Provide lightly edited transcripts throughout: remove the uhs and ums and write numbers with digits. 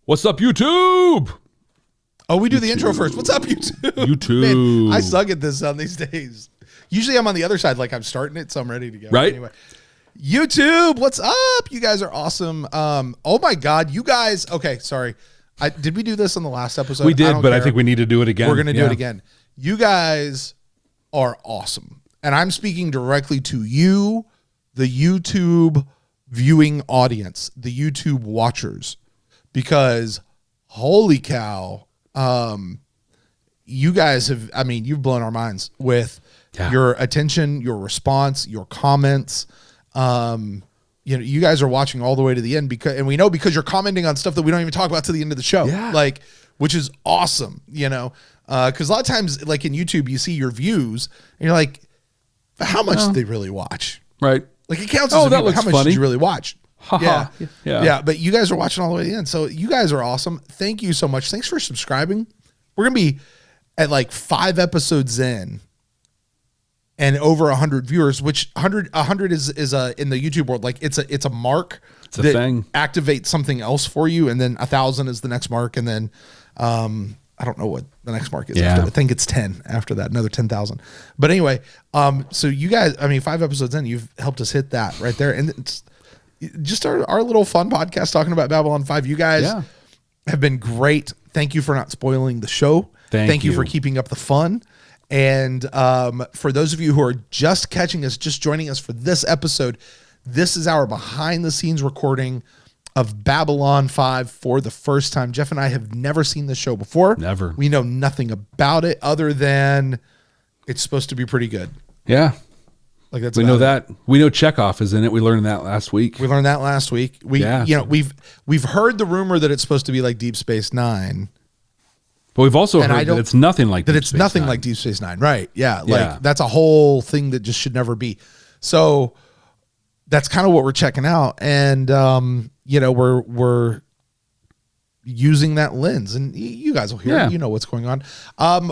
What's up, YouTube? Oh, we do the intro first. What's up, YouTube? YouTube. Man, I suck at this on these days. Usually I'm on the other side, like I'm starting it, so I'm ready to go. Right? Anyway, YouTube, what's up? You guys are awesome. Oh my God, you guys. Okay, sorry. Did we do this on the last episode? We did, but I think we need to do it again. We're going to do it again. You guys are awesome. And I'm speaking directly to you, the YouTube viewing audience, the YouTube watchers, because holy cow, you guys have, I mean, you've blown our minds with your attention, your response, your comments. You know, you guys are watching all the way to the end because you're commenting on stuff that we don't even talk about to the end of the show. Yeah. Like, which is awesome, you know? Cause a lot of times like in YouTube, you see your views and you're like, how much did they really watch? Right. Like it counts as a view, but how much did you really watch? Yeah. But you guys are watching all the way to the end. So you guys are awesome. Thank you so much. Thanks for subscribing. We're going to be at like 5 episodes in and over 100 viewers, which 100 is in the YouTube world. Like it's a mark. It's a thing. Activates something else for you. And then 1,000 is the next mark. And then, I don't know what the next mark is. Yeah. I think it's 10 after that, another 10,000. But anyway, so you guys, I mean, 5 episodes in, you've helped us hit that right there. And it's just our little fun podcast talking about Babylon 5. You guys have been great. Thank you for not spoiling the show. Thank you for keeping up the fun. And for those of you who are just catching us, just joining us for this episode, this is our behind the scenes recording of Babylon 5 for the first time. Jeff and I have never seen the show before. Never. We know nothing about it other than it's supposed to be pretty good. Yeah. Like that's we know that. We know Chekhov is in it. We learned that last week. We learned that last week. We've heard the rumor that it's supposed to be like Deep Space Nine. But we've also heard that it's nothing like Deep Space Nine. Right. Yeah. Like that's a whole thing that just should never be. So that's kind of what we're checking out. And we're using that lens, and you guys will hear, you know what's going on.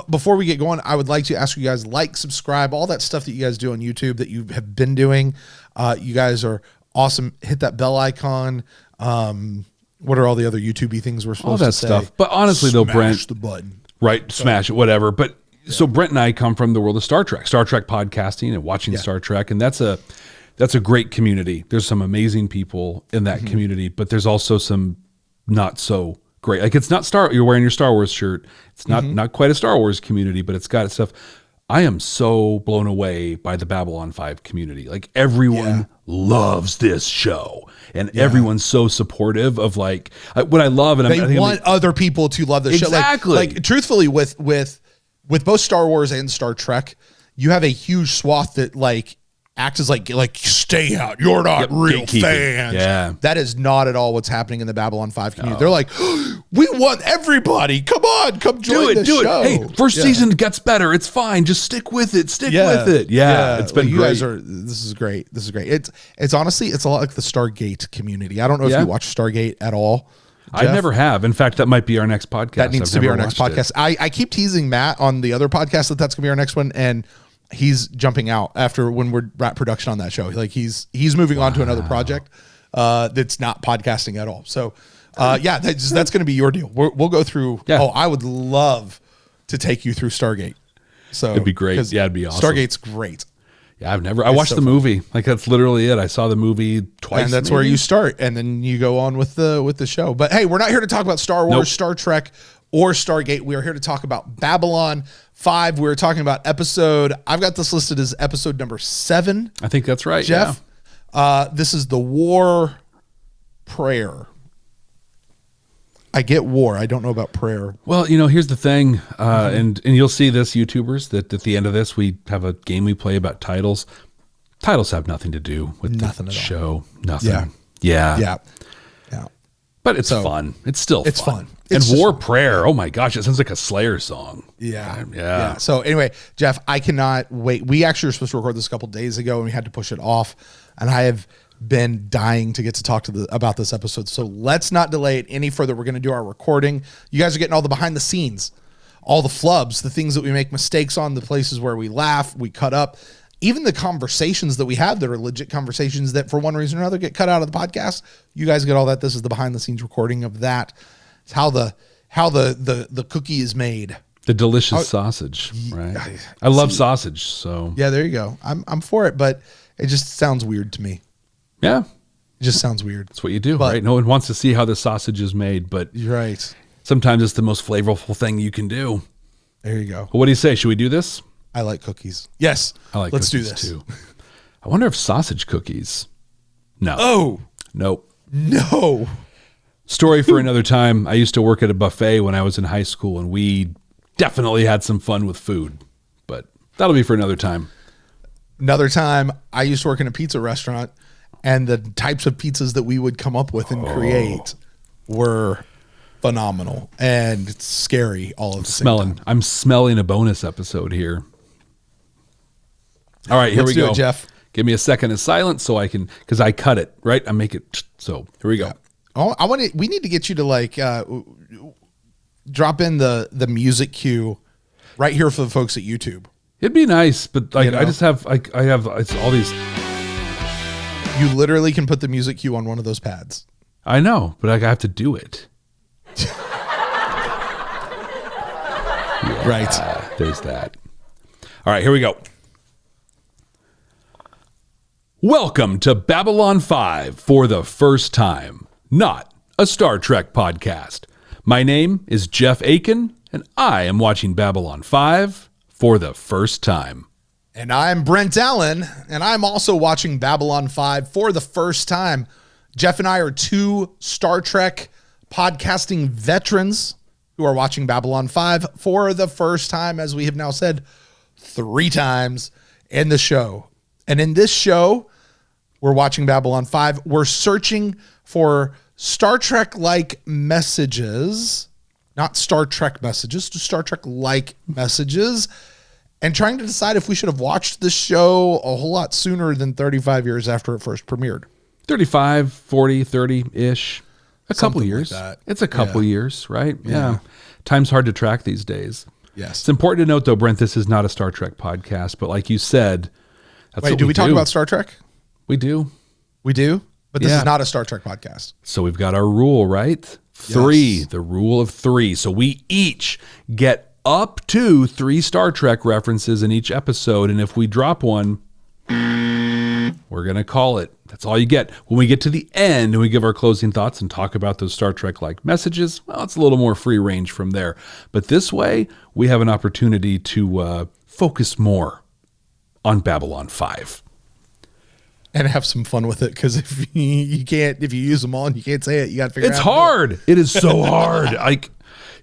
Before we get going, I would like to ask you guys, like, subscribe, all that stuff that you guys do on YouTube that you have been doing. You guys are awesome. Hit that bell icon. What are all the other YouTube-y things we're supposed to say? All that stuff. But honestly, though, Brent, smash the button. Right. Smash it, whatever. But so Brent and I come from the world of Star Trek podcasting and watching Star Trek. And that's a great community. There's some amazing people in that community, but there's also some not so great. Like it's not you're wearing your Star Wars shirt. It's not quite a Star Wars community, but it's got stuff. I am so blown away by the Babylon 5 community. Like everyone loves this show, and everyone's so supportive of like what I love. And they want other people to love the show. Like truthfully, with both Star Wars and Star Trek, you have a huge swath that like acts as like stay out. You're not real fans. Yeah. That is not at all what's happening in the Babylon 5 community. They're like, we want everybody. Come on, come join the show. Hey, first season gets better. It's fine. Just stick with it. Stick with it. Yeah. It's been great. This is great. This is great. It's honestly, it's a lot like the Stargate community. I don't know if you watch Stargate at all. Jeff. I never have. In fact, that might be our next podcast. That needs to be our next podcast. I keep teasing Matt on the other podcast that's going to be our next one. And he's jumping out after when we're at production on that show. Like he's moving on to another project that's not podcasting at all. So that's going to be your deal. We'll go through. Yeah. Oh, I would love to take you through Stargate. So it'd be great. Yeah, it'd be awesome. Stargate's great. Yeah, I watched the movie. Like that's literally it. I saw the movie twice. And that's where you start. And then you go on with the show. But hey, we're not here to talk about Star Wars, Star Trek, or Stargate. We are here to talk about Babylon 5. We're talking about I've got this listed as episode number 7. I think that's right, Jeff. This is the War Prayer. I get war. I don't know about prayer. Well, here's the thing, and you'll see this, YouTubers, that at the end of this, we have a game we play about titles. Titles have nothing to do with the show. Nothing. Yeah. But it's fun. It's still fun. And War Prayer. Oh my gosh, it sounds like a Slayer song. Yeah. So anyway, Jeff, I cannot wait. We actually were supposed to record this a couple days ago and we had to push it off. And I have been dying to get to talk about this episode. So let's not delay it any further. We're going to do our recording. You guys are getting all the behind the scenes, all the flubs, the things that we make mistakes on, the places where we laugh, we cut up. Even the conversations that we have that are legit conversations that for one reason or another get cut out of the podcast, you guys get all that. This is the behind the scenes recording of that. It's how the cookie is made. The delicious sausage, right? I love sausage, so yeah, there you go. I'm for it, but it just sounds weird to me. Yeah, it just sounds weird. That's what you do, right? No one wants to see how the sausage is made, but you're right. Sometimes it's the most flavorful thing you can do. There you go. Well, what do you say? Should we do this? I like cookies. Yes, I like. Let's cookies do this too. I wonder if sausage cookies. No. Oh, nope. No. Story for another time. I used to work at a buffet when I was in high school, and we definitely had some fun with food, but that'll be for another time. Another time, I used to work in a pizza restaurant, and the types of pizzas that we would come up with and create were phenomenal and it's scary all of the same time. I'm smelling a bonus episode here. All right, here we go. Let's do it, Jeff. Give me a second of silence so I can, because I cut it, right? I make it, so here we go. Yeah. Oh, we need to get you to like drop in the music cue right here for the folks at YouTube. It'd be nice, but like I just have it's all these. You literally can put the music cue on one of those pads. I know, but I have to do it. Right. There's that. All right, here we go. Welcome to Babylon 5 for the first time, not a Star Trek podcast. My name is Jeff Akin, and I am watching Babylon 5 for the first time. And I'm Brent Allen, and I'm also watching Babylon 5 for the first time. Jeff and I are two Star Trek podcasting veterans who are watching Babylon 5 for the first time, as we have now said 3 times in the show. And in this show, we're watching Babylon 5. We're searching for Star Trek-like messages, not Star Trek messages, just Star Trek-like messages, and trying to decide if we should have watched this show a whole lot sooner than 35 years after it first premiered. 35, 40, 30-ish. A couple years. Like it's a couple years, right? Yeah. Time's hard to track these days. Yes. It's important to note, though, Brent, this is not a Star Trek podcast, but like you said, that's Wait, do we talk about Star Trek? We do. We do? But this is not a Star Trek podcast. So we've got our rule, right? 3, the rule of 3. So we each get up to 3 Star Trek references in each episode, and if we drop one, we're going to call it. That's all you get. When we get to the end and we give our closing thoughts and talk about those Star Trek-like messages, well, it's a little more free range from there. But this way, we have an opportunity to focus more on Babylon 5. And have some fun with it, because if you use them all and you can't say it, you got to figure it out. It's hard. It is so hard.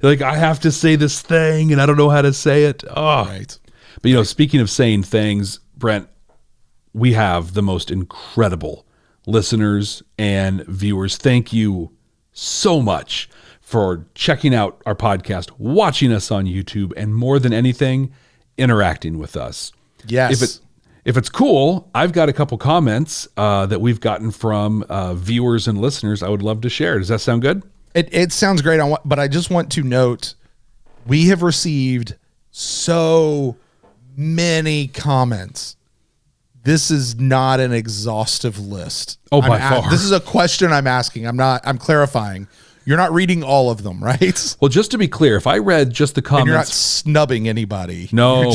Like I have to say this thing and I don't know how to say it. Oh. Right. But speaking of saying things, Brent, we have the most incredible listeners and viewers. Thank you so much for checking out our podcast, watching us on YouTube, and more than anything, interacting with us. Yes. If it's cool, I've got a couple comments that we've gotten from viewers and listeners I would love to share. Does that sound good? It sounds great, but I just want to note we have received so many comments. This is not an exhaustive list. Oh, by far. This is a question I'm asking. I'm clarifying. You're not reading all of them, right? Well, just to be clear, if I read just the comments... And you're not snubbing anybody. No.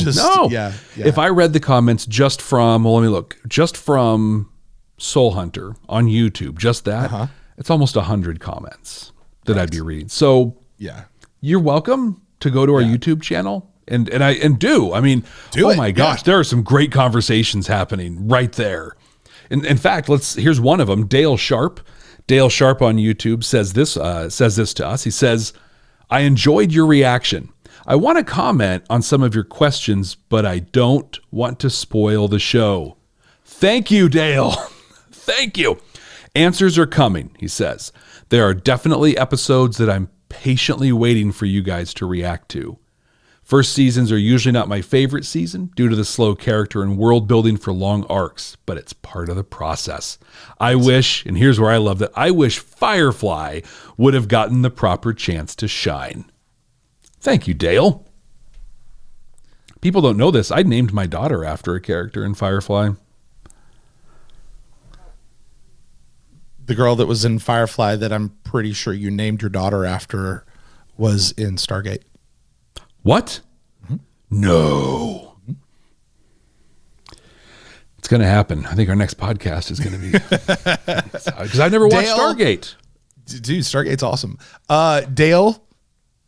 Yeah. If I read the comments just from, let me look, just from Soul Hunter on YouTube, just that, it's almost 100 comments that I'd be reading. So you're welcome to go to our YouTube channel. And do. I mean, my gosh, there are some great conversations happening right there. In fact, here's one of them. Dale Sharp on YouTube says this to us. He says, "I enjoyed your reaction. I want to comment on some of your questions, but I don't want to spoil the show." Thank you, Dale. Thank you. Answers are coming, he says. There are definitely episodes that I'm patiently waiting for you guys to react to. First seasons are usually not my favorite season due to the slow character and world building for long arcs, but it's part of the process. I wish, and here's where I love that, I wish Firefly would have gotten the proper chance to shine. Thank you, Dale. People don't know this. I named my daughter after a character in Firefly. the girl that was in Firefly that I'm pretty sure you named your daughter after was in Stargate. What? No. It's going to happen. I think our next podcast is going to be because I've never watched Stargate. Dude, Stargate's awesome. Dale,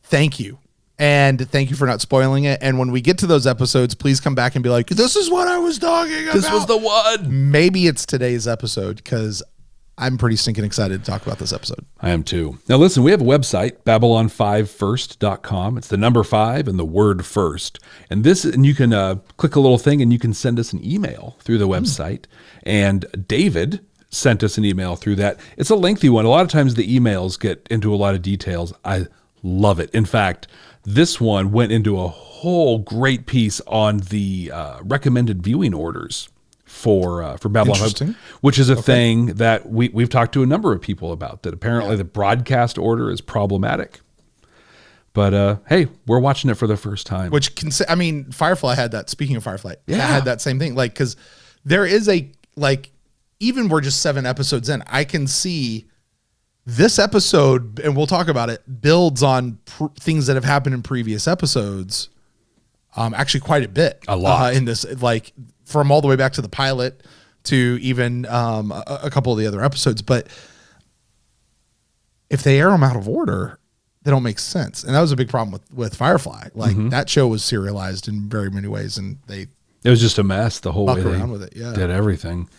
thank you. And thank you for not spoiling it. And when we get to those episodes, please come back and be like, this is what I was talking about. This was the one. Maybe it's today's episode because I'm pretty stinking excited to talk about this episode. I am too. Now listen, we have a website, babylon5first.com. It's the number 5 and the word first. And you can click a little thing and you can send us an email through the website. And David sent us an email through that. It's a lengthy one. A lot of times the emails get into a lot of details. I love it. In fact, this one went into a whole great piece on the recommended viewing orders for Babylon, which is a thing that we've talked to a number of people about, that apparently the broadcast order is problematic. But hey, we're watching it for the first time. Which Firefly had that. Speaking of Firefly, had that same thing. Like, because there is even we're just 7 episodes in, I can see this episode, and we'll talk about it, builds on things that have happened in previous episodes. Actually, quite a bit. A lot in this, like from all the way back to the pilot to even a couple of the other episodes. But if they air them out of order, they don't make sense. And that was a big problem with Firefly. Like that show was serialized in very many ways, and it was just a mess the whole way they around with it. Yeah, did everything.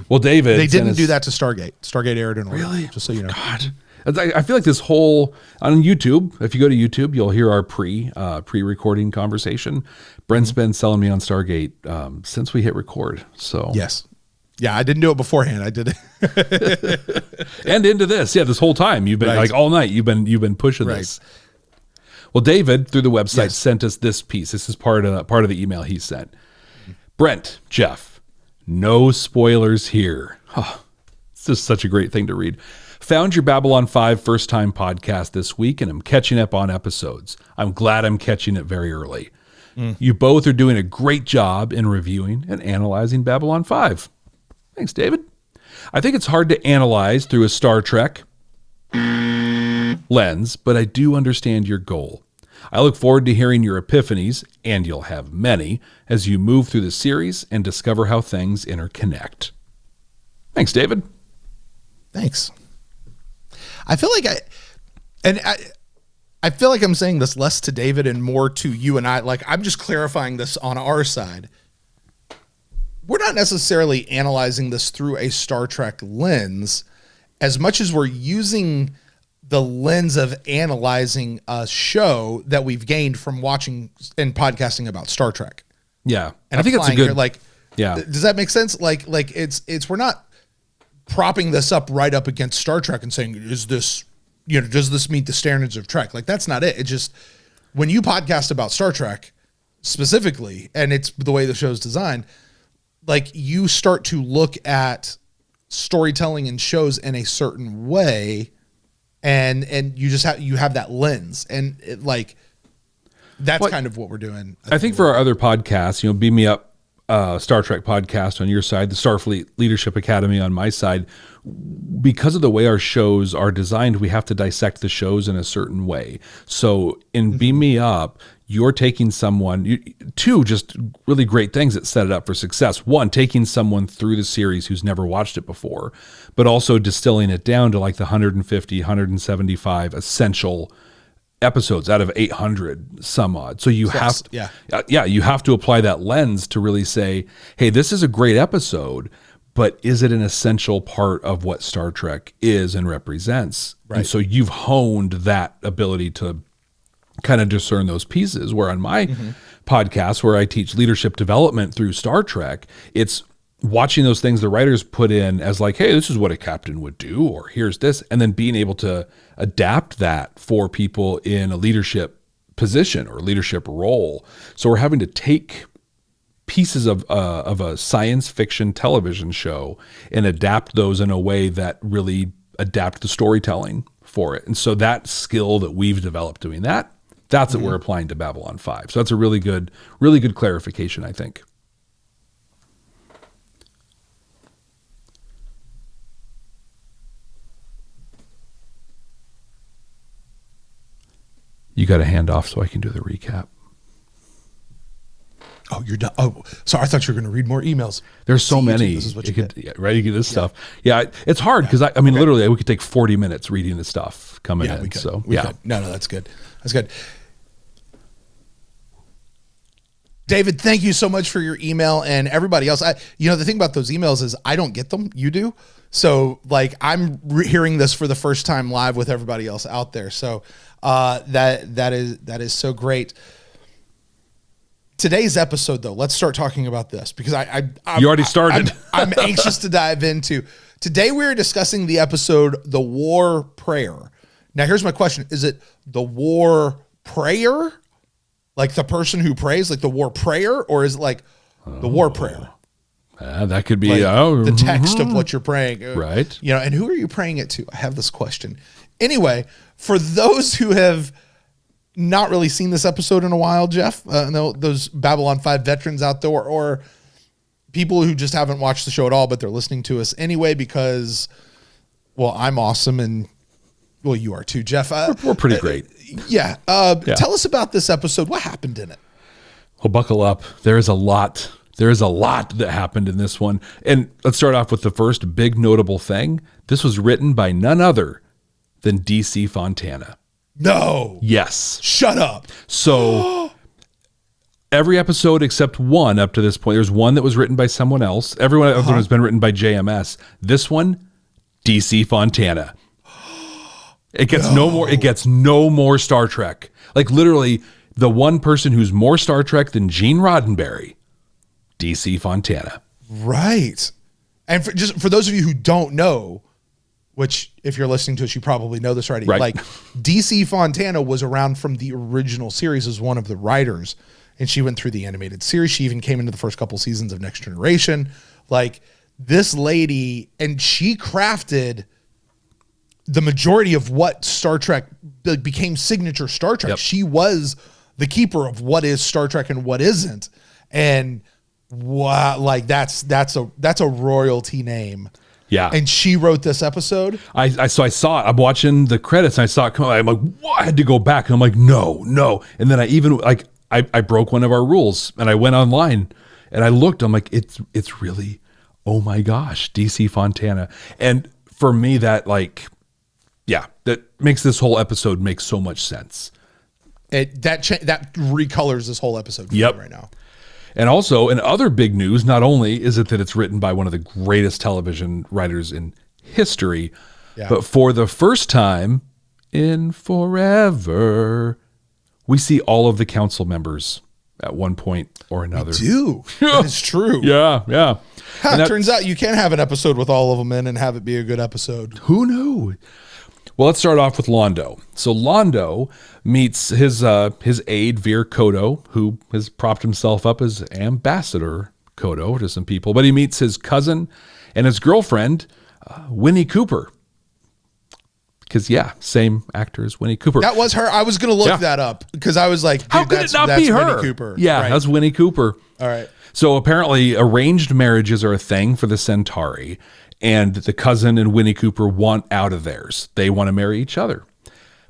Well, David, they didn't do that to Stargate. Stargate aired in order. Really? Just so you know. God, I feel like this whole on YouTube. If you go to YouTube, you'll hear our pre-recording conversation. Brent's been selling me on Stargate since we hit record. So yes, yeah, I didn't do it beforehand. I did it, and into this, this whole time you've been like all night. You've been pushing this. Well, David through the website sent us this piece. This is part of the email he sent. Brent, Jeff. No spoilers here. Oh, it's just such a great thing to read. Found your Babylon 5 first time podcast this week, and I'm catching up on episodes. I'm glad I'm catching it very early. You both are doing a great job in reviewing and analyzing Babylon 5. Thanks, David. I think it's hard to analyze through a Star Trek lens, but I do understand your goal. I look forward to hearing your epiphanies, and you'll have many, as you move through the series and discover how things interconnect. Thanks, David. Thanks. I feel like I feel like I'm saying this less to David and more to you and I. Like, I'm just clarifying this on our side. We're not necessarily analyzing this through a Star Trek lens as much as we're using the lens of analyzing a show that we've gained from watching and podcasting about Star Trek. Yeah. And I think it's a good, does that make sense? Like it's, we're not propping this up right up against Star Trek and saying, is this, does this meet the standards of Trek? Like, that's not it. It's just when you podcast about Star Trek specifically, and it's the way the show's designed, like you start to look at storytelling and shows in a certain way. And you just have that lens, and that's kind of what we're doing. I think for our other podcasts, Beam Me Up, Star Trek podcast on your side, the Starfleet Leadership Academy on my side, because of the way our shows are designed, we have to dissect the shows in a certain way. So in Beam Me Up, you're taking two just really great things that set it up for success. One, taking someone through the series who's never watched it before, but also distilling it down to like the 150, 175 essential episodes out of 800 some odd. So you have to apply that lens to really say, hey, this is a great episode, but is it an essential part of what Star Trek is and represents? Right. And so you've honed that ability to kind of discern those pieces, where on my podcast, where I teach leadership development through Star Trek, it's watching those things the writers put in as like, hey, this is what a captain would do, or here's this, and then being able to adapt that for people in a leadership position or leadership role. So we're having to take pieces of a science fiction television show and adapt those in a way that really adapt the storytelling for it. And so that skill that we've developed doing that, that's what we're applying to Babylon 5. So that's a really good clarification, I think. You got to hand off so I can do the recap. Oh, you're done. Oh, sorry. I thought you were going to read more emails. There's so See, many. this is what you get. Yeah, right? You get this stuff. Yeah, it's hard because I mean, literally, we could take 40 minutes reading the stuff coming in. We could. So We could. No, that's good. That's good. David, thank you so much for your email, and everybody else. The thing about those emails is I don't get them. You do. So like I'm hearing this for the first time live with everybody else out there. So that is so great. Today's episode, though, let's start talking about this because you already started. I'm anxious to dive into. Today we are discussing the episode, The War Prayer. Now, here's my question. Is it the war prayer? Like the person who prays, like the war prayer? Or is it like the war prayer? That could be like the text of what you're praying. Right. And who are you praying it to? I have this question. Anyway, for those who have not really seen this episode in a while, Jeff, those Babylon 5 veterans out there, or people who just haven't watched the show at all, but they're listening to us anyway because, well, I'm awesome and, well, you are too, Jeff. We're pretty great. Yeah. Tell us about this episode. What happened in it? Well, buckle up. There is a lot that happened in this one. And let's start off with the first big notable thing. This was written by none other than DC Fontana. No. Yes. Shut up. So every episode except one up to this point, there's one that was written by someone else. Everyone else has been written by JMS. This one, DC Fontana. It gets no more. It gets no more Star Trek. Like literally, the one person who's more Star Trek than Gene Roddenberry, DC Fontana. Right. And for those of you who don't know, which if you're listening to us, you probably know this already. Right. Like DC Fontana was around from the original series as one of the writers, and she went through the animated series. She even came into the first couple seasons of Next Generation. Like this lady, and she crafted the majority of what Star Trek became signature Star Trek. Yep. She was the keeper of what is Star Trek and what isn't. And wow, like that's a royalty name. Yeah. And she wrote this episode. I saw it. I'm watching the credits and I saw it come. I'm like, what? I had to go back. And I'm like, no. And then I broke one of our rules and I went online and I looked. I'm like, it's really, oh my gosh, DC Fontana. And for me, that that makes this whole episode make so much sense. That recolors this whole episode for me right now. And also, in other big news, not only is it that it's written by one of the greatest television writers in history, but for the first time in forever, we see all of the council members at one point or another. We do. That is true. Yeah. It turns out you can have an episode with all of them in and have it be a good episode. Who knew? Well, let's start off with Londo. So Londo meets his aide, Veer Kodo, who has propped himself up as Ambassador Kodo to some people. But he meets his cousin and his girlfriend, Winnie Cooper. Because, same actor as Winnie Cooper. That was her. I was going to look that up because I was like, dude, how could it not be her? Winnie Cooper. Yeah, right. That's Winnie Cooper. All right. So apparently arranged marriages are a thing for the Centauri. And the cousin and Winnie Cooper want out of theirs. They want to marry each other.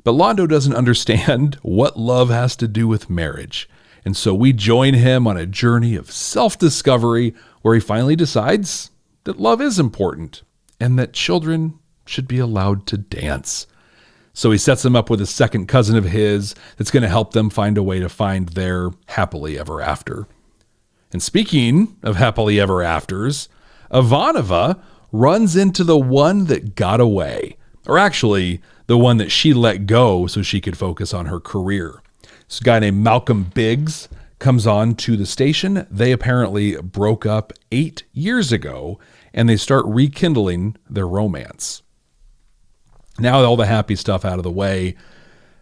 But Londo doesn't understand what love has to do with marriage. And so we join him on a journey of self-discovery where he finally decides that love is important and that children should be allowed to dance. So he sets them up with a second cousin of his that's going to help them find a way to find their happily ever after. And speaking of happily ever afters, Ivanova runs into the one that got away, or actually the one that she let go so she could focus on her career. This guy named Malcolm Biggs comes on to the station. They apparently broke up 8 years ago, and they start rekindling their romance. Now all the happy stuff out of the way,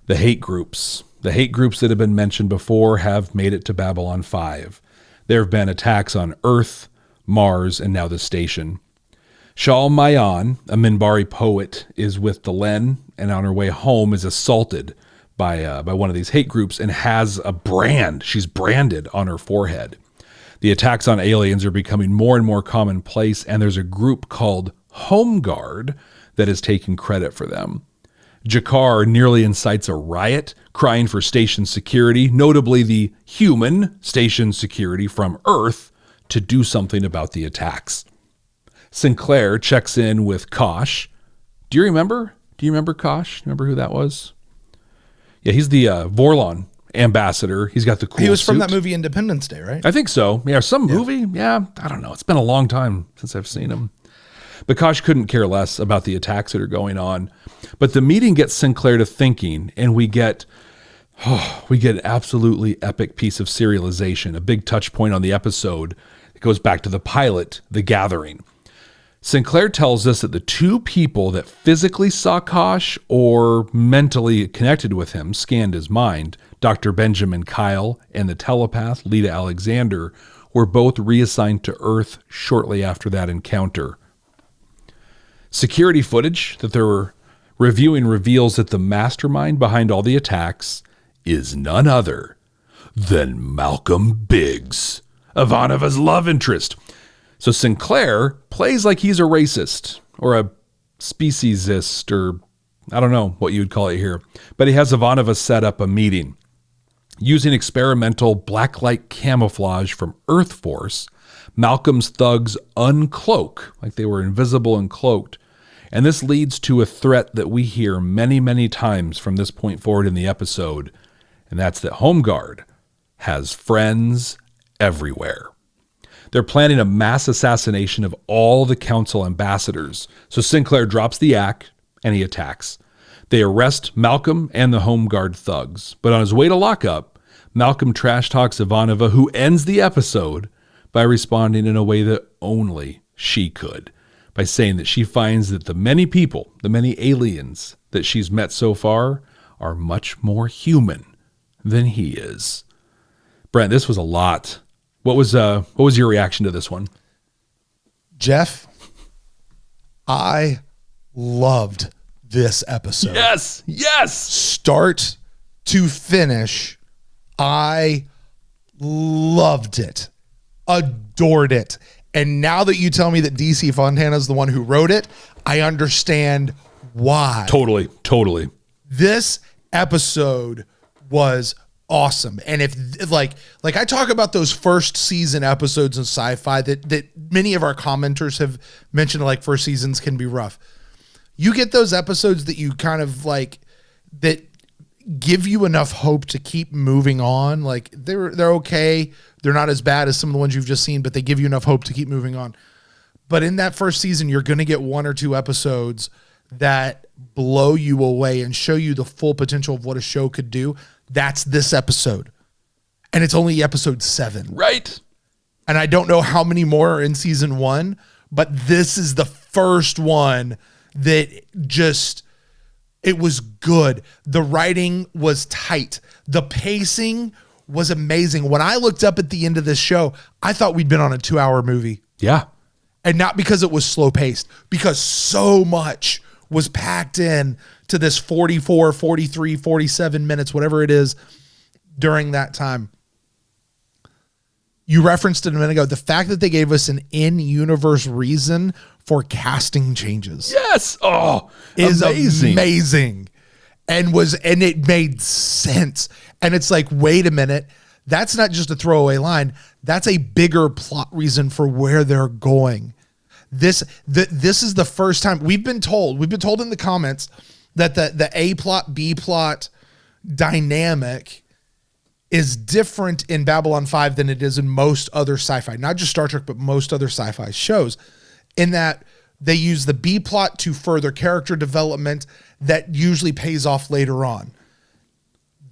the hate groups that have been mentioned before have made it to Babylon 5. There have been attacks on Earth, Mars, and now the station. Shal Mayan, a Minbari poet, is with Delenn and on her way home is assaulted by one of these hate groups and has a brand. She's branded on her forehead. The attacks on aliens are becoming more and more commonplace, and there's a group called Home Guard that is taking credit for them. Jakkar nearly incites a riot, crying for station security, notably the human station security from Earth, to do something about the attacks. Sinclair checks in with Kosh. Do you remember? Do you remember Kosh? Remember who that was? Yeah, he's the Vorlon ambassador. He's got the cool He was from suit. that movie Independence Day, right? I think so. Yeah, some movie. Yeah, I don't know. It's been a long time since I've seen him. But Kosh couldn't care less about the attacks that are going on. But the meeting gets Sinclair to thinking, and we get an absolutely epic piece of serialization, a big touch point on the episode. It goes back to the pilot, The Gathering. Sinclair tells us that the two people that physically saw Kosh or mentally connected with him, scanned his mind, Dr. Benjamin Kyle and the telepath, Lita Alexander, were both reassigned to Earth shortly after that encounter. Security footage that they were reviewing reveals that the mastermind behind all the attacks is none other than Malcolm Biggs, Ivanova's love interest. So Sinclair plays like he's a racist or a speciesist, or I don't know what you would call it here, but he has Ivanova set up a meeting. Using experimental blacklight camouflage from Earth Force, Malcolm's thugs uncloak, like they were invisible and cloaked. And this leads to a threat that we hear many, many times from this point forward in the episode, and that's that Home Guard has friends everywhere. They're planning a mass assassination of all the council ambassadors. So Sinclair drops the act and he attacks. They arrest Malcolm and the Home Guard thugs. But on his way to lockup, Malcolm trash talks Ivanova, who ends the episode by responding in a way that only she could, by saying that she finds that the many people, the many aliens that she's met so far are much more human than he is. Brent, this was a lot. What was your reaction to this one? Jeff, I loved this episode. Yes. Start to finish, I loved it. Adored it. And now that you tell me that DC Fontana is the one who wrote it, I understand why. Totally. This episode was awesome. And if like I talk about those first season episodes in sci-fi that many of our commenters have mentioned, like first seasons can be rough. You get those episodes that you kind of like, that give you enough hope to keep moving on. Like they're okay. They're not as bad as some of the ones you've just seen, but they give you enough hope to keep moving on. But in that first season, you're going to get one or two episodes that blow you away and show you the full potential of what a show could do. That's this episode. And it's only episode 7. Right. And I don't know how many more are in season 1, but this is the first one that just, it was good. The writing was tight. The pacing was amazing. When I looked up at the end of this show, I thought we'd been on a 2-hour movie. Yeah. And not because it was slow paced, because so much was packed in to this 44, 43, 47 minutes, whatever it is during that time. You referenced it a minute ago. The fact that they gave us an in-universe reason for casting changes. Yes. Oh, is amazing. Amazing. And it made sense. And it's like, wait a minute. That's not just a throwaway line. That's a bigger plot reason for where they're going. This is the first time we've been told in the comments that the A plot, B plot dynamic is different in Babylon 5 than it is in most other sci-fi, not just Star Trek, but most other sci-fi shows, in that they use the B plot to further character development that usually pays off later on.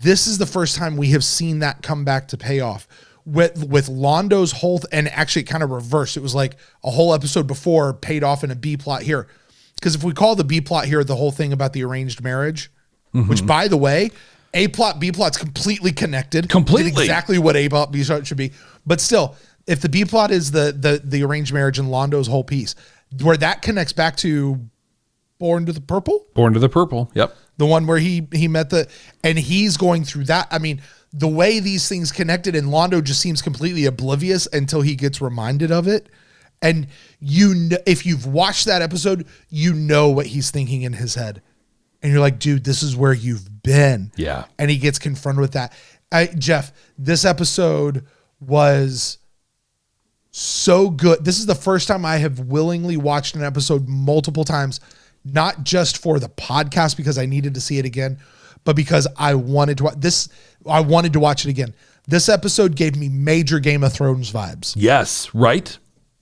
This is the first time we have seen that come back to pay off. With Londo's whole, and actually kind of reversed. It was like a whole episode before paid off in a B plot here. Because if we call the B plot here the whole thing about the arranged marriage, which by the way, A plot, B plot's completely connected. Completely. Did exactly what A plot, B plot should be. But still, if the B plot is the arranged marriage and Londo's whole piece, where that connects back to Born to the Purple? Born to the Purple. Yep. The one where he met and he's going through that. I mean, the way these things connected, and Londo just seems completely oblivious until he gets reminded of it. And if you've watched that episode, you know what he's thinking in his head. And you're like, dude, this is where you've been. Yeah. And he gets confronted with that. Jeff, this episode was so good. This is the first time I have willingly watched an episode multiple times, not just for the podcast because I needed to see it again, but because I wanted to watch this. I wanted to watch it again. This episode gave me major Game of Thrones vibes. Yes, right?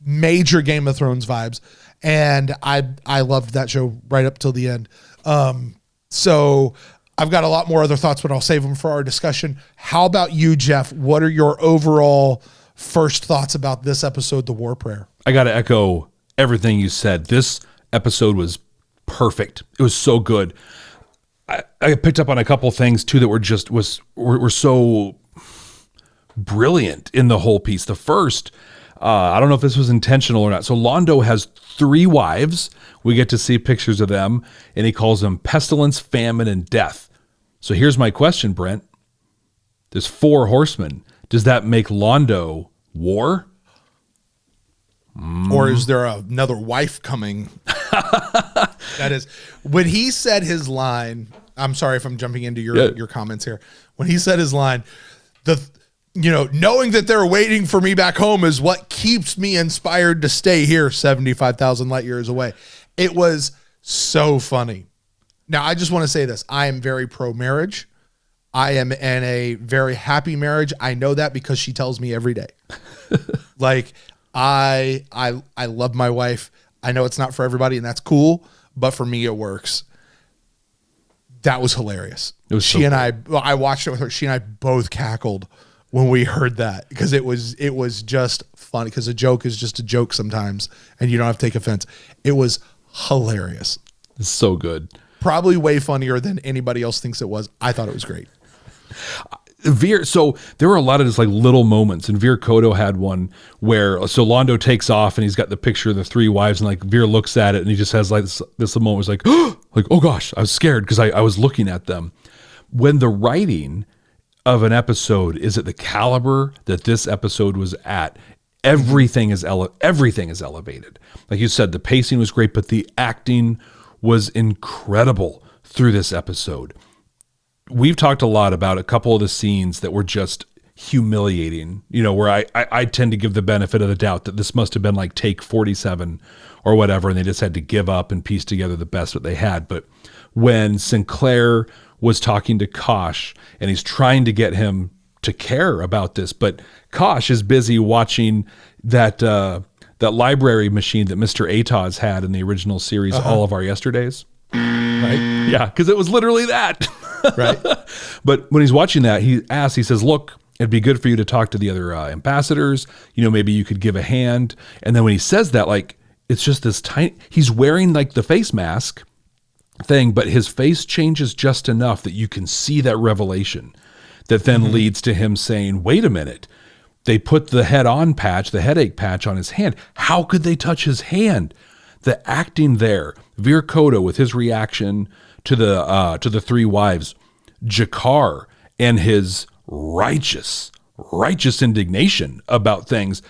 Major Game of Thrones vibes. And I loved that show right up till the end. So I've got a lot more other thoughts, but I'll save them for our discussion. How about you, Jeff? What are your overall first thoughts about this episode, The War Prayer? I got to echo everything you said. This episode was perfect. It was so good. I picked up on a couple things too that were so brilliant in the whole piece. The first, I don't know if this was intentional or not. So Londo has 3 wives. We get to see pictures of them, and he calls them pestilence, famine, and death. So here's my question, Brent. There's 4 horsemen. Does that make Londo war? Or is there another wife coming? That is, when he said his line, I'm sorry if I'm jumping into your comments here. When he said his line, knowing that they're waiting for me back home is what keeps me inspired to stay here 75,000 light years away. It was so funny. Now, I just want to say this. I am very pro-marriage. I am in a very happy marriage. I know that because she tells me every day. Like, I love my wife. I know it's not for everybody, and that's cool, but for me, it works. That was hilarious. It was I watched it with her. She and I both cackled when we heard that because it was just funny because a joke is just a joke sometimes, and you don't have to take offense. It was hilarious. It's so good. Probably way funnier than anybody else thinks it was. I thought it was great. Veer, so there were a lot of just like little moments, and Veer Kodo had one where Londo takes off and he's got the picture of the 3 wives, and like Veer looks at it and he just has like this moment was like, oh gosh, I was scared because I was looking at them. When the writing of an episode is at the caliber that this episode was at, everything is elevated. Like you said, the pacing was great, but the acting was incredible through this episode. We've talked a lot about a couple of the scenes that were just humiliating, where I tend to give the benefit of the doubt that this must have been like take 47 or whatever, and they just had to give up and piece together the best that they had. But when Sinclair was talking to Kosh and he's trying to get him to care about this, but Kosh is busy watching that library machine that Mr. Atoz had in the original series, All of Our Yesterdays. Right? Yeah, because it was literally that. Right. But when he's watching that, he says, look, it'd be good for you to talk to the other ambassadors. Maybe you could give a hand. And then when he says that, like, it's just this tiny, he's wearing like the face mask thing, but his face changes just enough that you can see that revelation that then leads to him saying, wait a minute, they put the headache patch on his hand. How could they touch his hand? The acting there, Veer Kodo with his reaction to the 3 wives, Jakkar and his righteous indignation about things.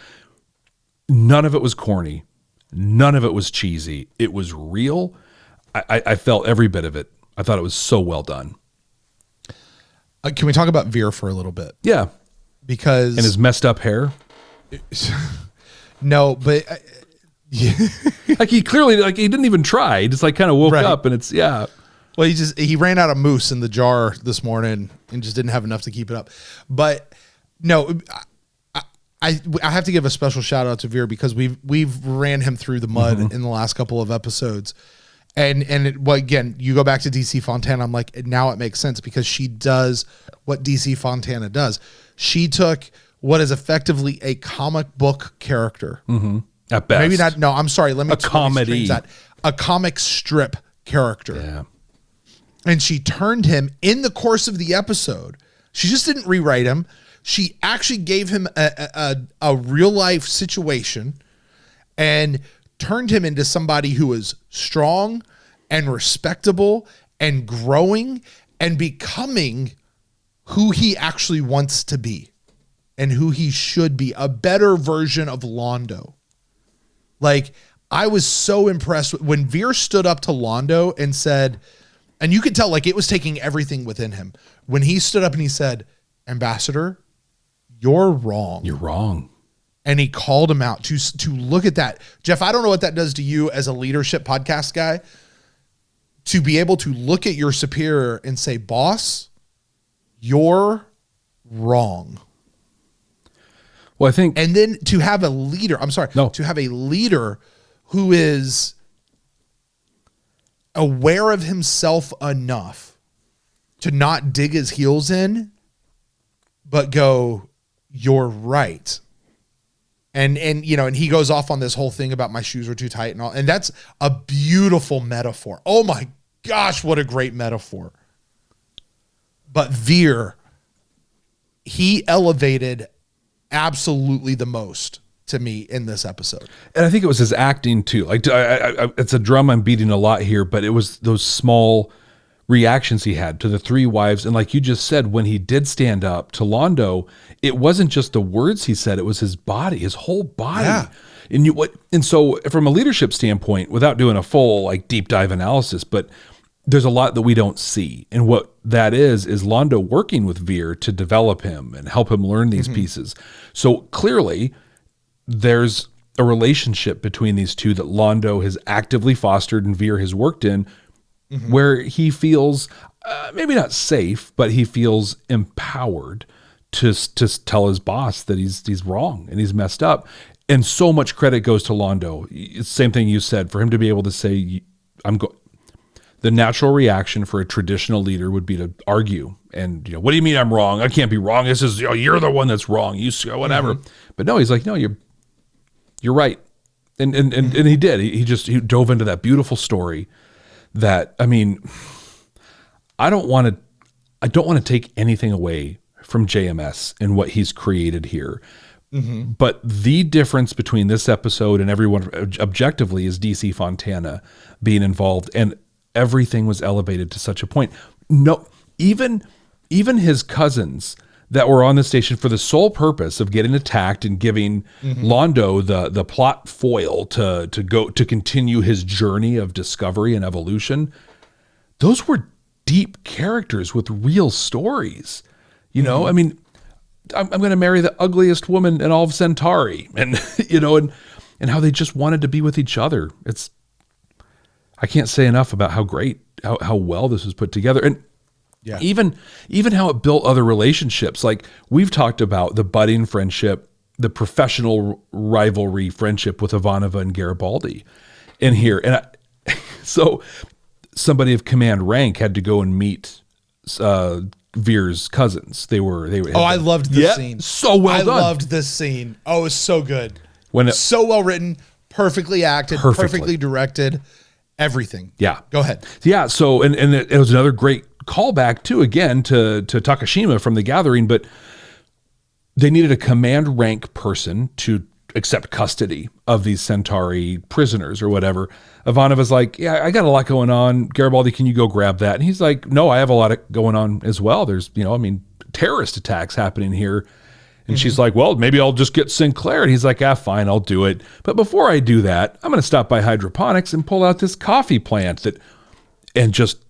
None of it was corny. None of it was cheesy. It was real. I felt every bit of it. I thought it was so well done. Can we talk about Veer for a little bit? Yeah. Because... And his messed up hair? No, but... Like he clearly, like he didn't even try. He just like kind of woke up and it's, yeah. Well, he ran out of mousse in the jar this morning and just didn't have enough to keep it up. But no, I have to give a special shout out to Veer because we've ran him through the mud in the last couple of episodes. Again, you go back to DC Fontana. I'm like, now it makes sense because she does what DC Fontana does. She took what is effectively a comic book character. At best. Maybe not. No, I'm sorry. Let me comedy. A comic strip character. Yeah. And she turned him in the course of the episode. She just didn't rewrite him. She actually gave him a real life situation and turned him into somebody who is strong and respectable and growing and becoming who he actually wants to be and who he should be, a better version of Londo. Like, I was so impressed when Veer stood up to Londo and said, And you could tell like it was taking everything within him. When he stood up and he said, Ambassador, you're wrong. You're wrong. And he called him out to look at that. Jeff, I don't know what that does to you as a leadership podcast guy, to be able to look at your superior and say, boss, you're wrong. Well, I think, and then to have a leader, to have a leader who is aware of himself enough to not dig his heels in, but go, you're right. And he goes off on this whole thing about my shoes are too tight and all. And that's a beautiful metaphor. Oh my gosh, what a great metaphor. But Veer, he elevated absolutely the most to me in this episode. And I think it was his acting too. Like it's a drum I'm beating a lot here, but it was those small reactions he had to the three wives. And like you just said, when he did stand up to Londo, it wasn't just the words he said, it was his body, his whole body. Yeah. And so from a leadership standpoint, without doing a full like deep dive analysis, but there's a lot that we don't see. And what that is Londo working with Veer to develop him and help him learn these pieces. So clearly there's a relationship between these two that Londo has actively fostered and Veer has worked in, where he feels maybe not safe, but he feels empowered to tell his boss that he's wrong and he's messed up. And so much credit goes to Londo. Same thing you said, for him to be able to say, the natural reaction for a traditional leader would be to argue and, what do you mean I'm wrong? I can't be wrong. This is, you're the one that's wrong. You whatever. But no, he's like, no, you're right. And he did. He dove into that beautiful story that, I mean, I don't want to take anything away from JMS and what he's created here. But the difference between this episode and everyone objectively is DC Fontana being involved, and everything was elevated to such a point. No, even his cousins that were on the station for the sole purpose of getting attacked and giving Londo the plot foil to continue his journey of discovery and evolution. Those were deep characters with real stories. I mean, I'm going to marry the ugliest woman in all of Centauri, and and how they just wanted to be with each other. I can't say enough about how great, how well this was put together. And yeah, even how it built other relationships. Like we've talked about the budding friendship, the professional rivalry friendship with Ivanova and Garibaldi in here. And so somebody of command rank had to go and meet Veer's cousins. I loved this scene. So well done. I loved this scene. Oh, it was so good. So well written, perfectly acted, perfectly directed, everything. Yeah. Go ahead. Yeah. So, and it was another great callback too, again, to Takashima from The Gathering, but they needed a command rank person to accept custody of these Centauri prisoners or whatever. Ivanova's like, yeah, I got a lot going on. Garibaldi, can you go grab that? And he's like, no, I have a lot going on as well. There's, terrorist attacks happening here. And she's like, well, maybe I'll just get Sinclair. And he's like, fine, I'll do it. But before I do that, I'm going to stop by hydroponics and pull out this coffee plant and just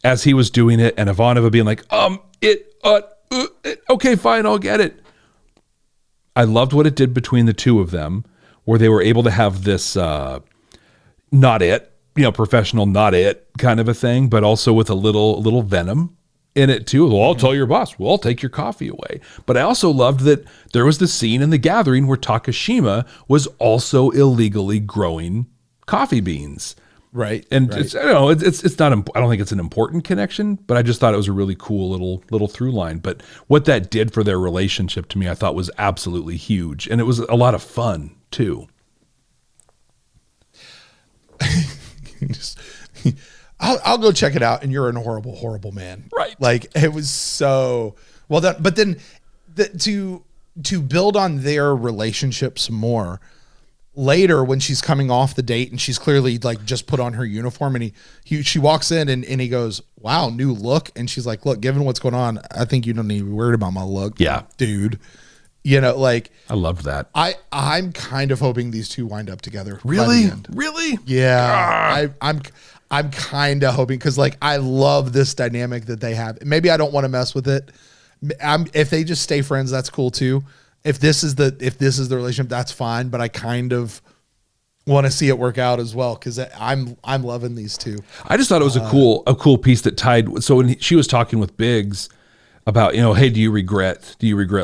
as he was doing it and Ivanova being like, okay, fine, I'll get it. I loved what it did between the two of them, where they were able to have this, not it, professional, not it kind of a thing, but also with a little venom in it too. Well, I'll tell your boss, well, I'll take your coffee away. But I also loved that there was the scene in The Gathering where Takashima was also illegally growing coffee beans. Right. And right. It's not, I don't think it's an important connection, but I just thought it was a really cool little through line. But what that did for their relationship to me, I thought was absolutely huge. And it was a lot of fun too. I'll go check it out, and you're a horrible, horrible man. Right. Like it was so well done. But then to build on their relationships more later, when she's coming off the date and she's clearly like just put on her uniform, and she walks in and he goes, wow, new look. And she's like, look, given what's going on, I think you don't need to be worried about my look. Yeah. Dude. Like I loved that. I'm kind of hoping these two wind up together. Really? Really? Yeah. I'm kind of hoping, because like I love this dynamic that they have. Maybe I don't want to mess with it. If they just stay friends, that's cool too. If this is the relationship, that's fine. But I kind of want to see it work out as well, because I'm loving these two. I just thought it was a cool piece that tied. So when she was talking with Biggs about, hey, do you regret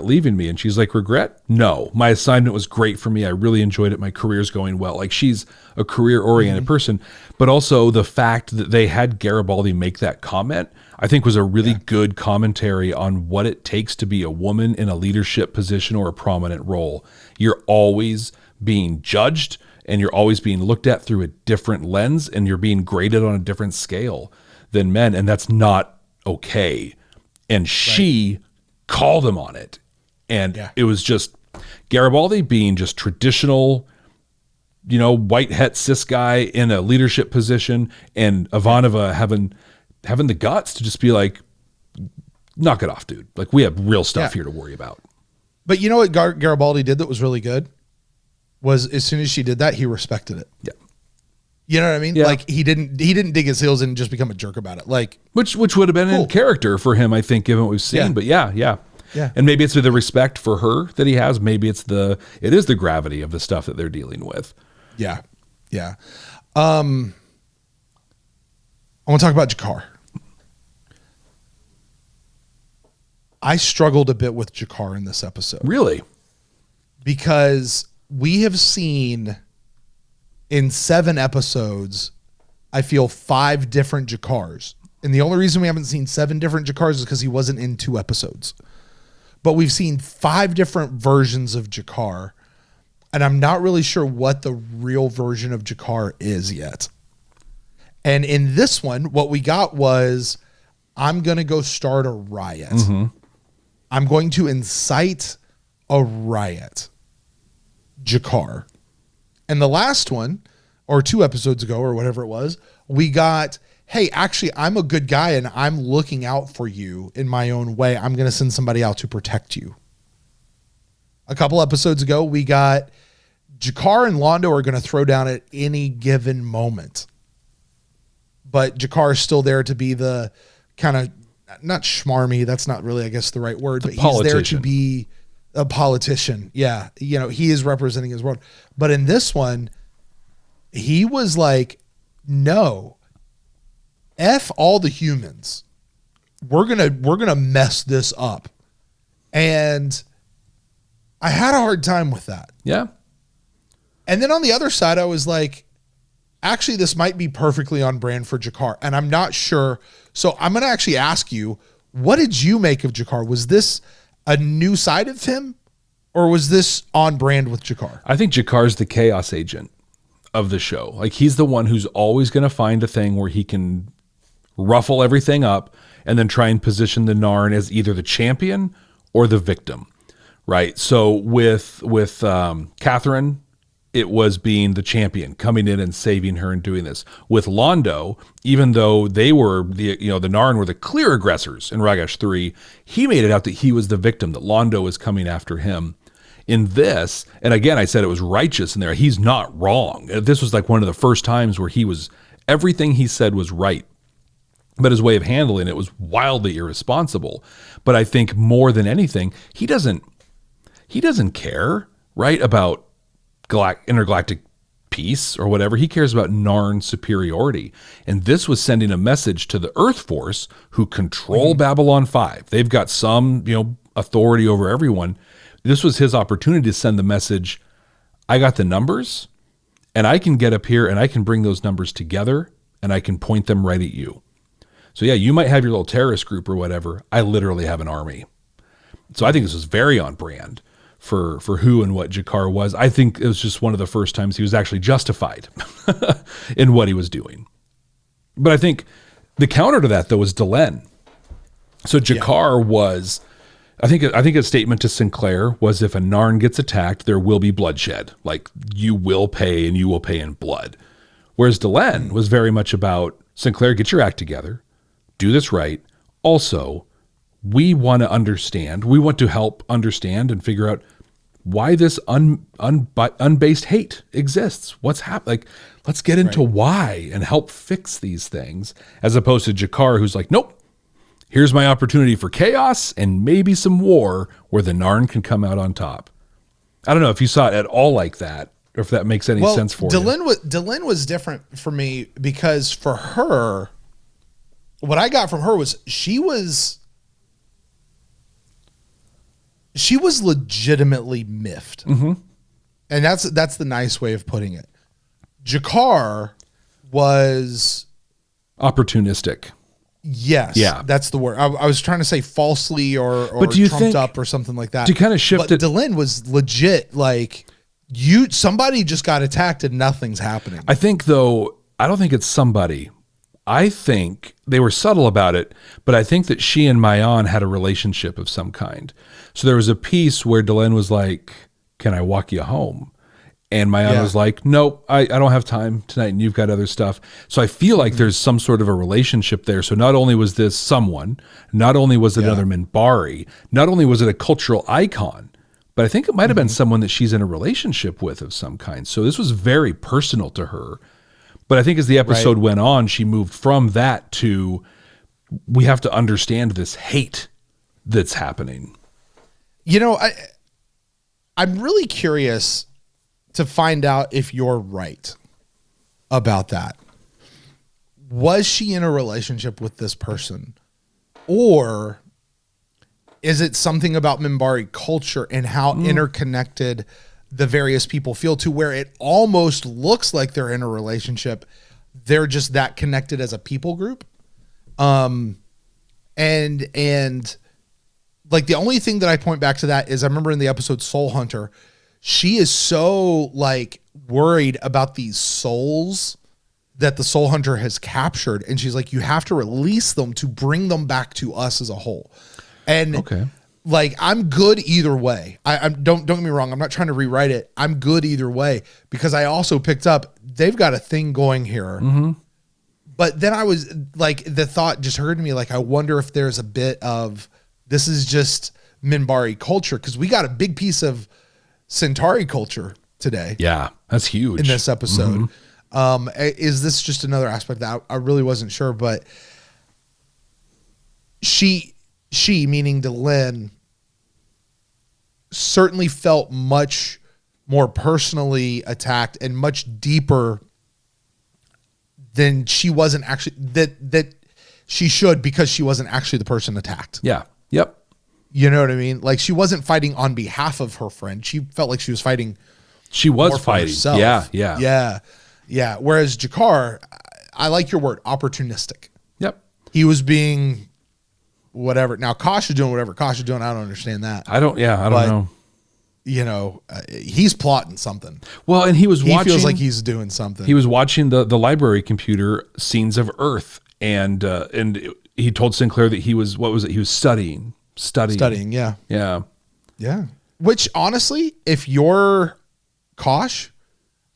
leaving me? And she's like, regret? No, my assignment was great for me. I really enjoyed it. My career's going well. Like, she's a career oriented person, but also the fact that they had Garibaldi make that comment, I think was a really good commentary on what it takes to be a woman in a leadership position or a prominent role. You're always being judged and you're always being looked at through a different lens, and you're being graded on a different scale than men. And that's not okay. And she called him on it. And it was just Garibaldi being just traditional, white het cis guy in a leadership position, and Ivanova having the guts to just be like, knock it off, dude. Like, we have real stuff here to worry about. But you know what Garibaldi did that was really good? Was as soon as she did that, he respected it. Yeah. You know what I mean? Yeah. Like, he didn't dig his heels and just become a jerk about it. Like, which would have been in character for him, I think, given what we've seen. But yeah. And maybe it's the respect for her that he has. Maybe it is the gravity of the stuff that they're dealing with. Yeah. I want to talk about Jakkar. I struggled a bit with Jakkar in this episode. Really? Because we have seen in 7 episodes, I feel 5 different Jakkars. And the only reason we haven't seen 7 different Jakkars is because he wasn't in 2 episodes. But we've seen 5 different versions of Jakkar. And I'm not really sure what the real version of Jakkar is yet. And in this one, what we got was, I'm going to go start a riot. Mm-hmm. I'm going to incite a riot. Jakkar. And the last one, or 2 episodes ago, or whatever it was, we got, hey, actually, I'm a good guy and I'm looking out for you in my own way. I'm going to send somebody out to protect you. A couple episodes ago, we got Jakkar and Londo are going to throw down at any given moment. But Jakkar is still there to be the kind of, not schmarmy, that's not really, I guess, the right word, but he's there to be a politician. Yeah. He is representing his world. But in this one, he was like, no, F all the humans. We're going to mess this up. And I had a hard time with that. Yeah. And then on the other side, I was like, actually, this might be perfectly on brand for Jakkar. And I'm not sure. So I'm going to actually ask you, what did you make of Jakkar? Was this a new side of him, or was this on brand with Jakkar? I think Jakkar's the chaos agent of the show. Like, he's the one who's always going to find a thing where he can ruffle everything up and then try and position the Narn as either the champion or the victim, right? So with Catherine, it was being the champion, coming in and saving her and doing this. With Londo, even though they were the Narn were the clear aggressors in Ragash 3, he made it out that he was the victim, that Londo was coming after him. In this, and again, I said it was righteous in there. He's not wrong. This was like one of the first times where everything he said was right, but his way of handling it was wildly irresponsible. But I think more than anything, he doesn't care, right, about intergalactic peace or whatever. He cares about Narn superiority. And this was sending a message to the Earth Force, who control Babylon 5. They've got some, authority over everyone. This was his opportunity to send the message, I got the numbers, and I can get up here and I can bring those numbers together and I can point them right at you. So yeah, you might have your little terrorist group or whatever. I literally have an army. So I think this was very on brand for who and what Jakkar was. I think it was just one of the first times he was actually justified in what he was doing. But I think the counter to that, though, was Delenn. So Jakkar was, I think a statement to Sinclair was, if a Narn gets attacked, there will be bloodshed. Like, you will pay, and you will pay in blood. Whereas Delenn was very much about, Sinclair, get your act together, do this right. Also, we want to understand, we want to help understand and figure out why this unbased hate exists. What's happening? Like, let's get into why and help fix these things, as opposed to Jakkar, who's like, nope, here's my opportunity for chaos and maybe some war where the Narn can come out on top. I don't know if you saw it at all like that, or if that makes any sense for you. Delenn was different for me, because for her, what I got from her was she was legitimately miffed. Mm-hmm. And that's the nice way of putting it. Jakkar was opportunistic. Yes. Yeah. That's the word. I was trying to say falsely or trumped up or something like that. To kind of shift it. Delenn was legit, like, somebody just got attacked and nothing's happening. I think, though, I don't think it's somebody. I think they were subtle about it, but I think that she and Mayan had a relationship of some kind. So there was a piece where Delenn was like, can I walk you home? And Mayan was like, nope, I don't have time tonight, and you've got other stuff. So I feel like there's some sort of a relationship there. So not only was this someone, not only was it another Minbari, not only was it a cultural icon, but I think it might have been someone that she's in a relationship with of some kind. So this was very personal to her. But I think as the episode went on, she moved from that to, we have to understand this hate that's happening. You know, I'm really curious to find out if you're right about that. Was she in a relationship with this person? Or is it something about Minbari culture and how interconnected the various people feel, to where it almost looks like they're in a relationship? They're just that connected as a people group. And like, the only thing that I point back to that is, I remember in the episode Soul Hunter, she is so like worried about these souls that the Soul Hunter has captured. And she's like, you have to release them to bring them back to us as a whole. And like, I'm good either way. Don't get me wrong. I'm not trying to rewrite it. I'm good either way, because I also picked up, they've got a thing going here. Mm-hmm. But then I was like, the thought just occurred to me, like, I wonder if there's a bit of, this is just Minbari culture, because we got a big piece of Centauri culture today. Yeah, that's huge in this episode. Is this just another aspect that I really wasn't sure, but she meaning Delenn, certainly felt much more personally attacked and much deeper than she wasn't actually, that she should, because she wasn't actually the person attacked. Yeah. Yep. You know what I mean? Like, she wasn't fighting on behalf of her friend. She felt like she was fighting. She was fighting. Herself. Yeah. Whereas Jakkar, I like your word, opportunistic. Yep. He was being whatever. Now, Kosh is doing whatever Kosh is doing. I don't understand that. I don't know. You know, he's plotting something. Well, and he feels like he's doing something. He was watching the library computer scenes of Earth, and he told Sinclair that he was, he was studying. Yeah. Which, honestly, if you're Kosh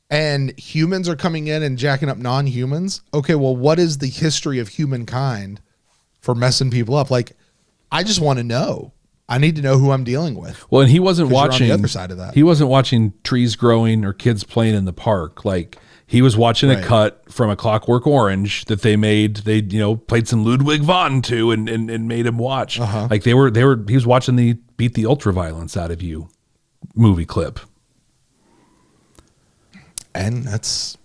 and humans are coming in and jacking up non-humans, okay, well, what is the history of humankind for messing people up? Like, I just want to know. I need to know who I'm dealing with. Well, and he wasn't watching the other side of that. He wasn't watching trees growing or kids playing in the park. Like, he was watching a cut from A Clockwork Orange that they made. They, played some Ludwig von to and made him watch. Like, he was watching the Beat the Ultraviolence Out of You movie clip. And that's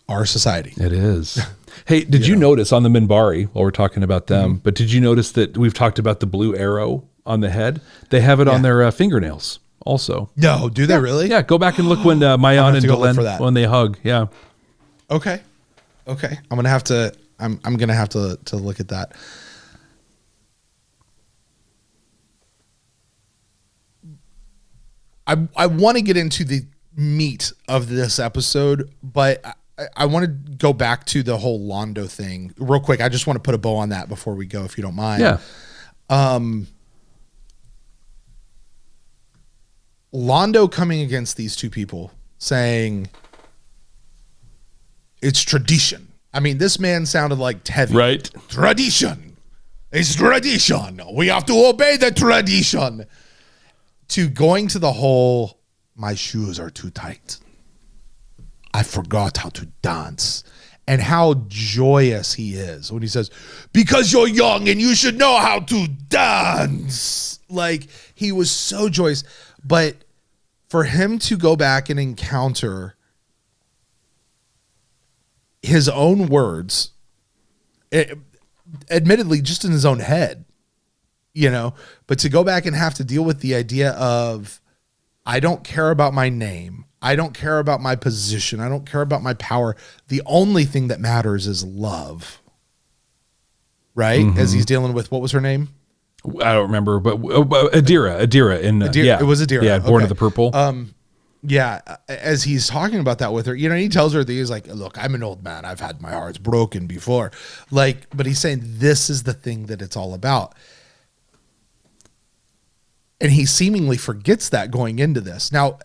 our society. It is. Hey, did you notice on the Minbari, while we're talking about them, but did you notice that we've talked about the blue arrow on the head? They have it on their fingernails also. No, do they really? Yeah, go back and look when Mayan and Delenn, when they hug. Yeah. Okay. I'm gonna have to. I'm gonna have to look at that. I want to get into the meat of this episode, but I want to go back to the whole Londo thing real quick. I just want to put a bow on that before we go, if you don't mind. Yeah. Londo coming against these two people saying it's tradition. I mean, this man sounded like Tevi. Right. Tradition. It's tradition. We have to obey the tradition. to going to the whole, my shoes are too tight. I forgot how to dance. And how joyous he is when he says, because you're young and you should know how to dance. Like, he was so joyous. But for him to go back and encounter his own words, admittedly just in his own head, you know, but to go back and have to deal with the idea of, I don't care about my name. I don't care about my position. I don't care about my power. The only thing that matters is love. Right? Mm-hmm. As he's dealing with, what was her name? I don't remember, but Adira. Yeah, it was Adira. Yeah, Born of the Purple. Yeah, as he's talking about that with her, you know, he tells her that he's like, look, I'm an old man. I've had my hearts broken before. Like, but he's saying this is the thing that it's all about. And he seemingly forgets that going into this. Now,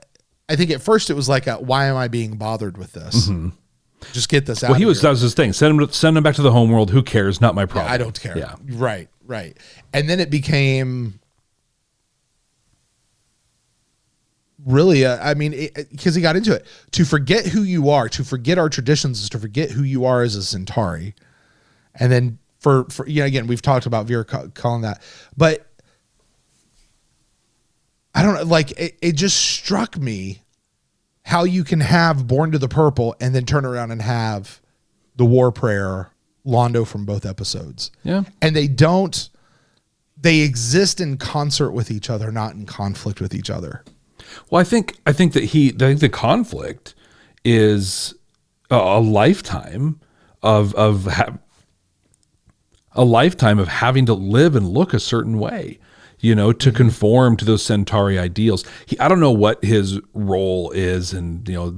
I think at first it was like, why am I being bothered with this? Mm-hmm. Just get this out. Well, that was his thing. Send him back to the homeworld. Who cares? Not my problem. Yeah, I don't care. Yeah. Right. And then it became really, because he got into it. To forget who you are, to forget our traditions, is to forget who you are as a Centauri. And then for again, we've talked about Vera calling that, but I don't know, like, it just struck me how you can have Born to the Purple and then turn around and have the War Prayer Londo from both episodes. Yeah. And they exist in concert with each other, not in conflict with each other. Well, I think that the conflict is a lifetime of having to live and look a certain way, you know, to conform to those Centauri ideals. I don't know what his role is and, you know,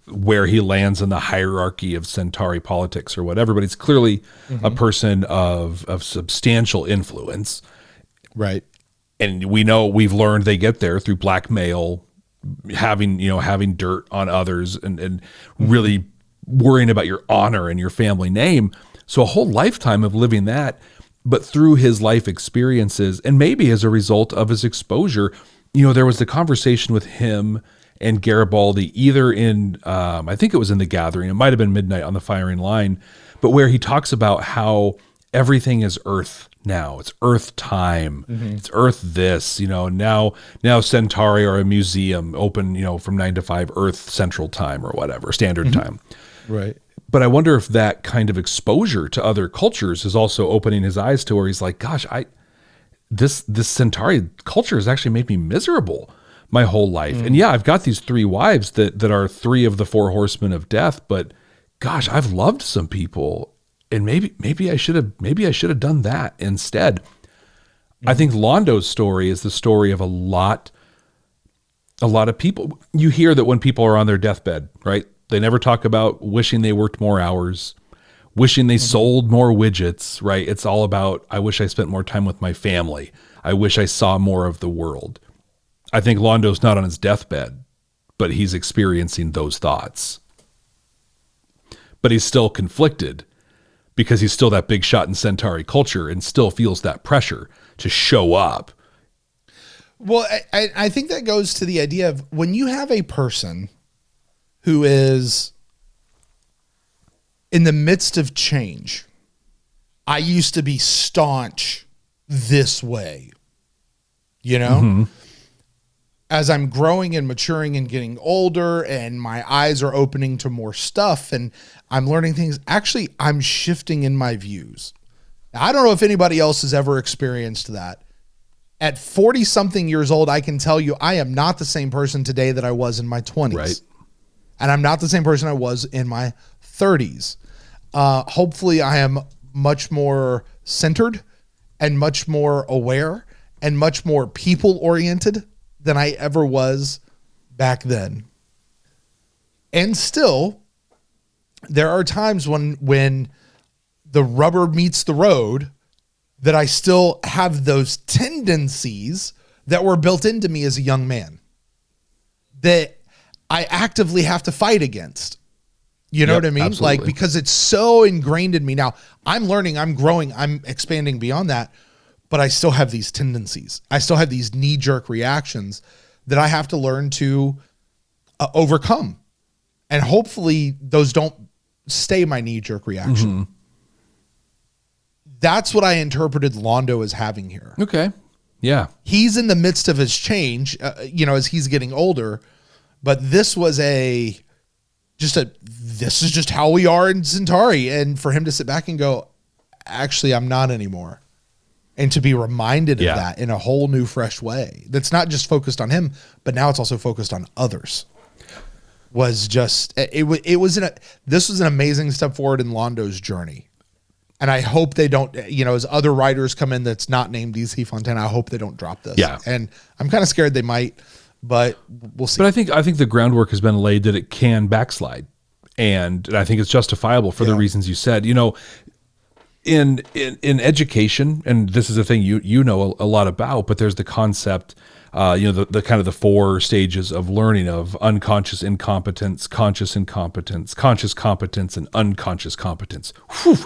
where he lands in the hierarchy of Centauri politics or whatever, but he's clearly a person of substantial influence. Right. And we've learned they get there through blackmail, having dirt on others and really worrying about your honor and your family name. So a whole lifetime of living that, but through his life experiences and maybe as a result of his exposure, you know, there was the conversation with him and Garibaldi either in, I think it was in The Gathering, it might've been Midnight on the Firing Line, but where he talks about how everything is Earth now. It's Earth time. It's Earth this, you know, now Centauri are a museum open, you know, from 9 to 5 Earth Central Time or whatever, standard time. Right. But I wonder if that kind of exposure to other cultures is also opening his eyes to where he's like, gosh, this Centauri culture has actually made me miserable my whole life. And yeah, I've got these 3 wives that are 3 of the 4 horsemen of death, but gosh, I've loved some people. And maybe I should have done that instead. I think Londo's story is the story of a lot of people. You hear that when people are on their deathbed, right? They never talk about wishing they worked more hours, wishing they sold more widgets, right? It's all about, I wish I spent more time with my family. I wish I saw more of the world. I think Londo's not on his deathbed, but he's experiencing those thoughts. But he's still conflicted because he's still that big shot in Centauri culture and still feels that pressure to show up. Well, I think that goes to the idea of when you have a person who is in the midst of change. I used to be staunch this way, you know? As I'm growing and maturing and getting older and my eyes are opening to more stuff and I'm learning things, actually, I'm shifting in my views. Now, I don't know if anybody else has ever experienced that. At 40 something years old, I can tell you I am not the same person today that I was in my 20s. Right. And I'm not the same person I was in my 30s. Hopefully I am much more centered and much more aware and much more people oriented than I ever was back then. And still, there are times when the rubber meets the road that I still have those tendencies that were built into me as a young man that I actively have to fight against. You know what I mean? Absolutely. Like, because it's so ingrained in me. Now, I'm learning, I'm growing, I'm expanding beyond that. but I still have these tendencies. I still have these knee-jerk reactions that I have to learn to overcome. And hopefully those don't stay my knee-jerk reaction. That's what I interpreted Londo as having here. Okay. Yeah. He's in the midst of his change, as he's getting older, but this was this is just how we are in Centauri. And for him to sit back and go, actually, I'm not anymore. And to be reminded of that in a whole new, fresh way. That's not just focused on him, but now it's also focused on others. Was just, this was an amazing step forward in Londo's journey. And I hope they don't, as other writers come in that's not named DC Fontana, I hope they don't drop this. Yeah. And I'm kind of scared they might, but we'll see. But I think the groundwork has been laid that it can backslide. And I think it's justifiable for the reasons you said. In education, and this is a thing you know a lot about, but there's the concept, the kind of the 4 stages of learning of unconscious incompetence, conscious incompetence, conscious competence, and unconscious competence. Whew,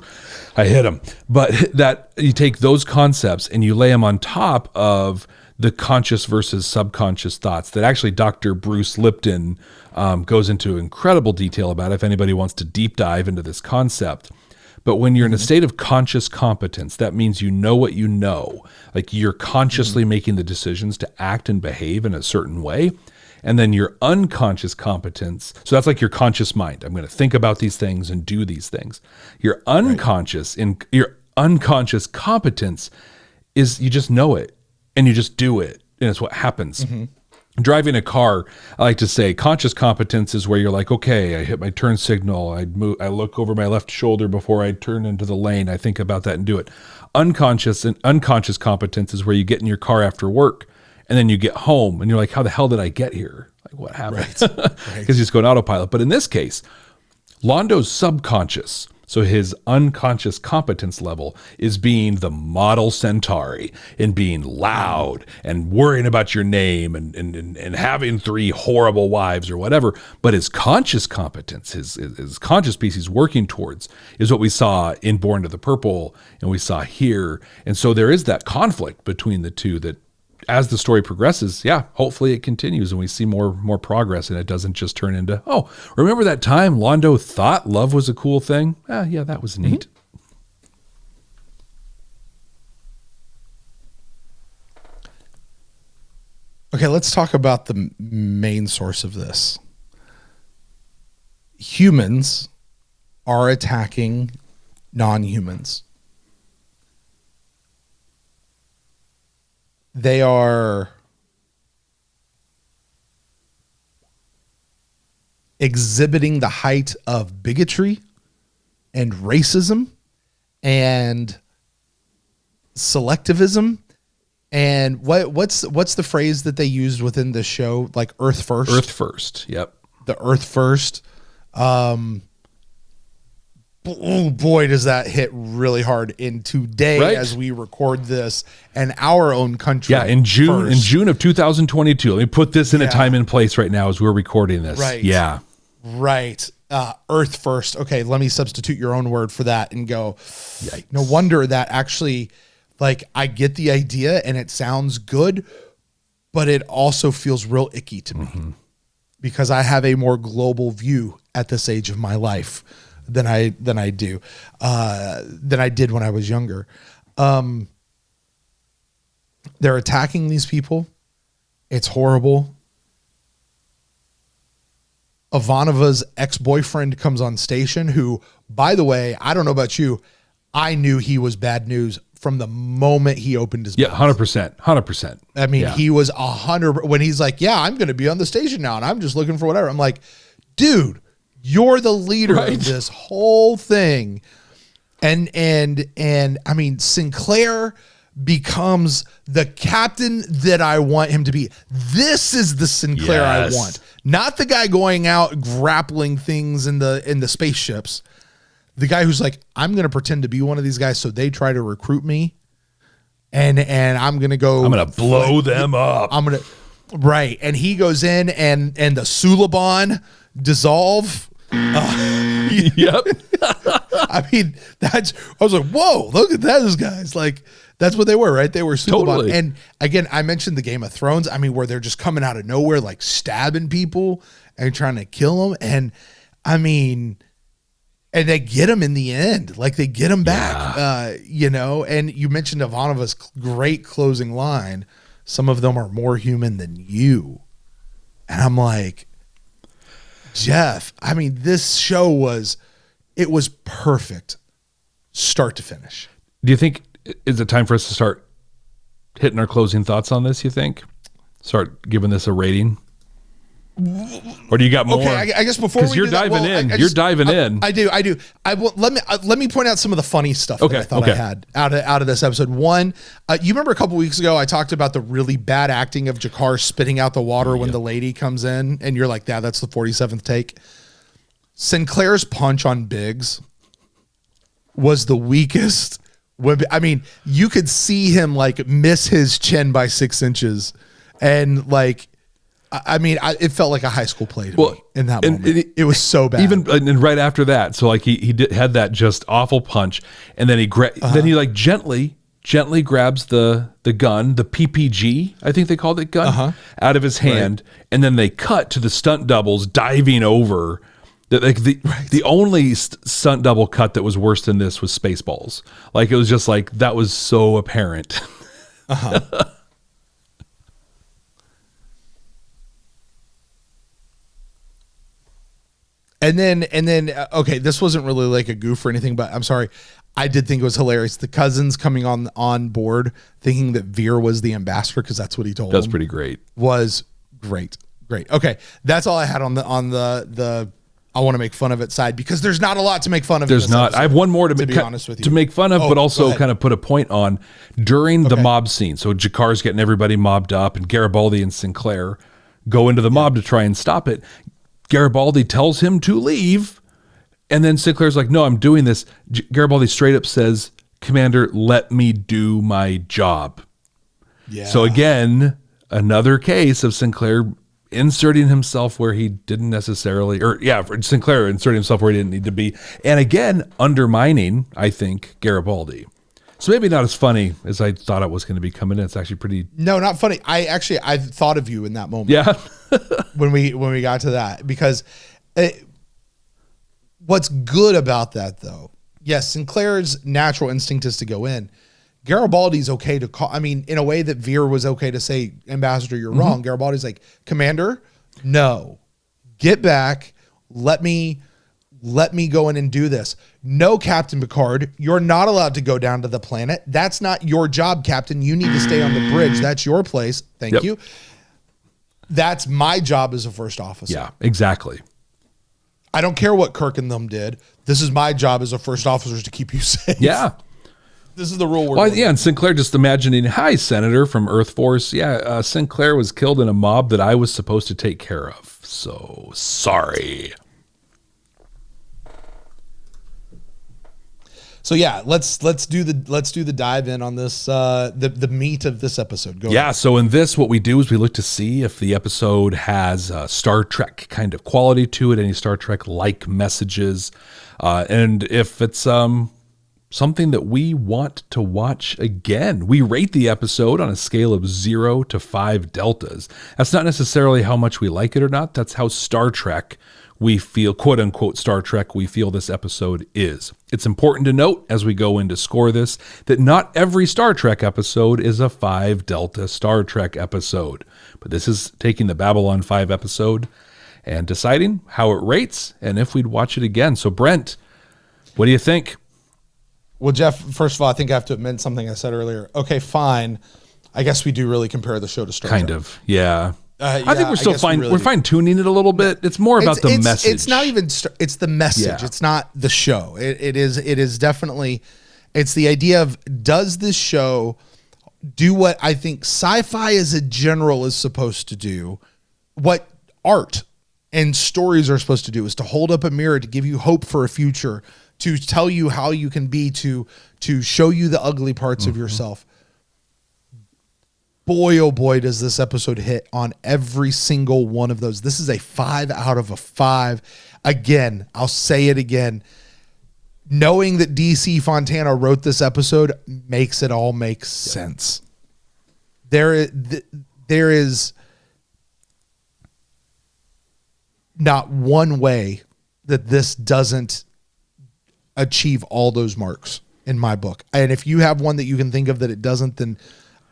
I hit them. But that you take those concepts and you lay them on top of the conscious versus subconscious thoughts that actually Dr. Bruce Lipton goes into incredible detail about if anybody wants to deep dive into this concept. But when you're in a state of conscious competence, that means you know what you know. Like you're consciously making the decisions to act and behave in a certain way. And then your unconscious competence, so that's like your conscious mind. I'm going to think about these things and do these things. Your unconscious your unconscious competence is you just know it and you just do it. And it's what happens. Driving a car, I like to say conscious competence is where you're like, okay, I hit my turn signal. I look over my left shoulder before I turn into the lane. I think about that and do it. Unconscious competence is where you get in your car after work and then you get home and you're like, how the hell did I get here? Like what happened? Because you just go on autopilot. But in this case, Londo's subconscious, so his unconscious competence level is being the model Centauri and being loud and worrying about your name and having 3 horrible wives or whatever. But his conscious competence, his conscious piece he's working towards is what we saw in Born to the Purple and we saw here. And so there is that conflict between the two that as the story progresses, hopefully it continues and we see more progress and it doesn't just turn into, oh, remember that time Londo thought love was a cool thing? Yeah, that was neat. Okay, let's talk about the main source of this. Humans are attacking non-humans. They are exhibiting the height of bigotry and racism and selectivism. And what's the phrase that they used within the show? Like Earth first? Earth first. Yep. The Earth first. Oh boy, does that hit really hard in today as we record this and our own country. Yeah, in June of 2022. Let me put this in a time and place right now as we're recording this. Right. Yeah. Right. Earth first. Okay, let me substitute your own word for that and go, yikes. No wonder that actually, like, I get the idea and it sounds good, but it also feels real icky to me because I have a more global view at this age of my life than I did when I was younger. They're attacking these people. It's horrible. Ivanova's ex-boyfriend comes on station, who, by the way, I don't know about you, I knew he was bad news from the moment he opened his mouth. 100%. I mean, he was 100 when he's like, yeah, I'm going to be on the station now and I'm just looking for whatever. I'm like, dude, you're the leader of this whole thing. And I mean, Sinclair becomes the captain that I want him to be. This is the Sinclair I want. Not the guy going out grappling things in the spaceships. The guy who's like, I'm going to pretend to be one of these guys so they try to recruit me. And I'm going to go. I'm going to blow them up. Right. And he goes in and the Suliban dissolve. Yep. I mean, I was like, whoa, look at those guys. Like, That's what they were, right? They were Suliban. Totally. And again, I mentioned the Game of Thrones. I mean, where they're just coming out of nowhere, like stabbing people and trying to kill them. And I mean, and they get them in the end. Like they get them back, you know. And you mentioned Ivanova's great closing line. Some of them are more human than you. And I'm like, Jeff, I mean, this show was perfect start to finish. Do you think is it time for us to start hitting our closing thoughts on this, you think? Start giving this a rating? Or do you got more? Okay, I guess before we you're do that, diving in. I You're diving in. I do. Let me point out some of the funny stuff that I thought I had out of this episode. One, you remember a couple weeks ago I talked about the really bad acting of Jakkar spitting out the water when the lady comes in, and you're like, that's the 47th take. Sinclair's punch on Biggs was the weakest. I mean, you could see him like miss his chin by 6 inches, and like. I mean, it felt like a high school play to me in that moment. It was so bad. Even and right after that, so like he had that just awful punch, and then then he like gently grabs the gun, the PPG, I think they called it gun, out of his hand, and then they cut to the stunt doubles diving over. The only stunt double cut that was worse than this was Spaceballs. Like it was just like that was so apparent. And then, okay, this wasn't really like a goof or anything, but I'm sorry. I did think it was hilarious. The cousins coming on board thinking that Veer was the ambassador because that's what he told them. That's pretty great. Was great. Okay, that's all I had on the I want to make fun of it side because there's not a lot to make fun of. There's not. Episode, I have one more to be honest with you. to make fun of, but also kind of put a point on during the mob scene. So Jakkar's getting everybody mobbed up, and Garibaldi and Sinclair go into the mob to try and stop it. Garibaldi tells him to leave, and then Sinclair's like, no, I'm doing this. Garibaldi straight up says, Commander, let me do my job. Yeah. So again, another case of Sinclair inserting himself where he didn't necessarily, Sinclair inserting himself where he didn't need to be. And again, undermining, I think, Garibaldi. So maybe not as funny as I thought it was going to be coming in. It's actually pretty. No, not funny. I thought of you in that moment. Yeah. when we got to that, because what's good about that though, yes, Sinclair's natural instinct is to go in. Garibaldi's okay to call. I mean, in a way that Veer was okay to say, Ambassador, you're wrong. Garibaldi's like, Commander, no, get back. Let me go in and do this. No, Captain Picard, you're not allowed to go down to the planet. That's not your job, Captain. You need to stay on the bridge. That's your place. Thank you. That's my job as a first officer. Yeah, exactly. I don't care what Kirk and them did. This is my job as a first officer to keep you safe. Yeah. This is the rule we're doing. Yeah, and Sinclair just imagining, hi, Senator from Earth Force. Yeah, Sinclair was killed in a mob that I was supposed to take care of. So, sorry. So yeah, let's do the dive in on this the meat of this episode. Go ahead. So in this, what we do is we look to see if the episode has Star Trek kind of quality to it, any Star Trek like messages, and if it's something that we want to watch again. We rate the episode on a scale of 0 to 5 deltas. That's not necessarily how much we like it or not. That's how Star Trek we feel, quote unquote, Star Trek, we feel this episode is. It's important to note as we go in to score this that not every Star Trek episode is a 5 delta Star Trek episode. But this is taking the Babylon 5 episode and deciding how it rates and if we'd watch it again. So Brent, what do you think? Well, Jeff, first of all, I think I have to admit something I said earlier. Okay, fine. I guess we do really compare the show to Star Trek. Kind of, yeah. I think we're still fine. We're fine tuning it a little bit. It's more about the message. It's not even. It's the message. Yeah. It's not the show. It is definitely. It's the idea of, does this show do what I think sci-fi as a general is supposed to do? What art and stories are supposed to do is to hold up a mirror to give you hope for a future, to tell you how you can be, to show you the ugly parts of yourself. Boy, oh boy, does this episode hit on every single one of those. This is a 5 out of a 5. Again, I'll say it again. knowing that DC Fontana wrote this episode makes it all make sense. There is not one way that this doesn't achieve all those marks in my book. And if you have one that you can think of that it doesn't, then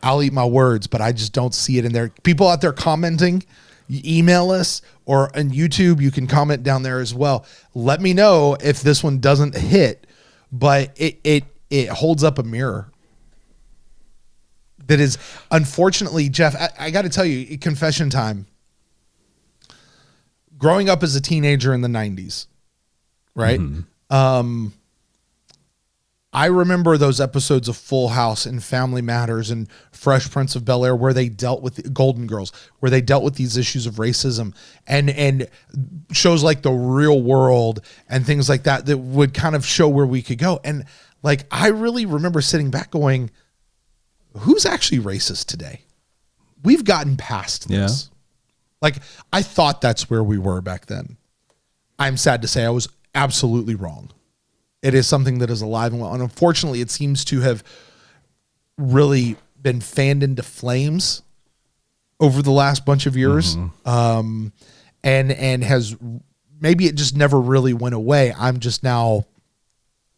I'll eat my words, but I just don't see it in there. People out there commenting, you email us, or on YouTube, you can comment down there as well. Let me know if this one doesn't hit, but it holds up a mirror. That is, unfortunately, Jeff, I got to tell you, confession time. Growing up as a teenager in the 90s, right? I remember those episodes of Full House and Family Matters and Fresh Prince of Bel-Air where they dealt with Golden Girls, where they dealt with these issues of racism, and shows like The Real World and things like that that would kind of show where we could go. And like, I really remember sitting back going, who's actually racist today? We've gotten past this. Like, I thought that's where we were back then. I'm sad to say I was absolutely wrong. It is something that is alive and well. And unfortunately, it seems to have really been fanned into flames over the last bunch of years. And has, maybe it just never really went away. I'm just now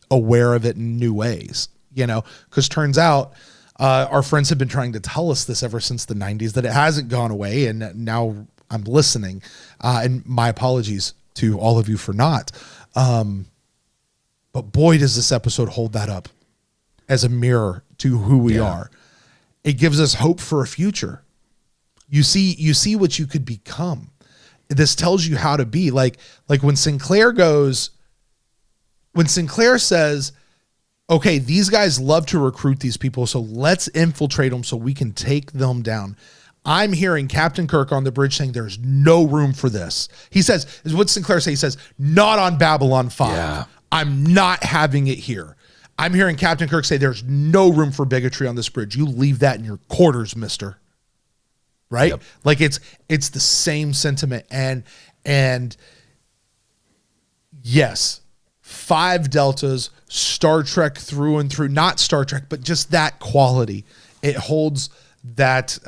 aware of it in new ways, you know, because turns out our friends have been trying to tell us this ever since the 90s, that it hasn't gone away. And now I'm listening. And my apologies to all of you for not. But boy, does this episode hold that up as a mirror to who we are. It gives us hope for a future. You see what you could become. This tells you how to be. Like when Sinclair says, okay, these guys love to recruit these people, so let's infiltrate them so we can take them down. I'm hearing Captain Kirk on the bridge saying there's no room for this. He says, is what Sinclair say? He says, not on Babylon 5. Yeah. I'm not having it here. I'm hearing Captain Kirk say there's no room for bigotry on this bridge. You leave that in your quarters, mister. Right? Yep. Like it's the same sentiment. And yes, 5 Deltas, Star Trek through and through, not Star Trek, but just that quality. It holds that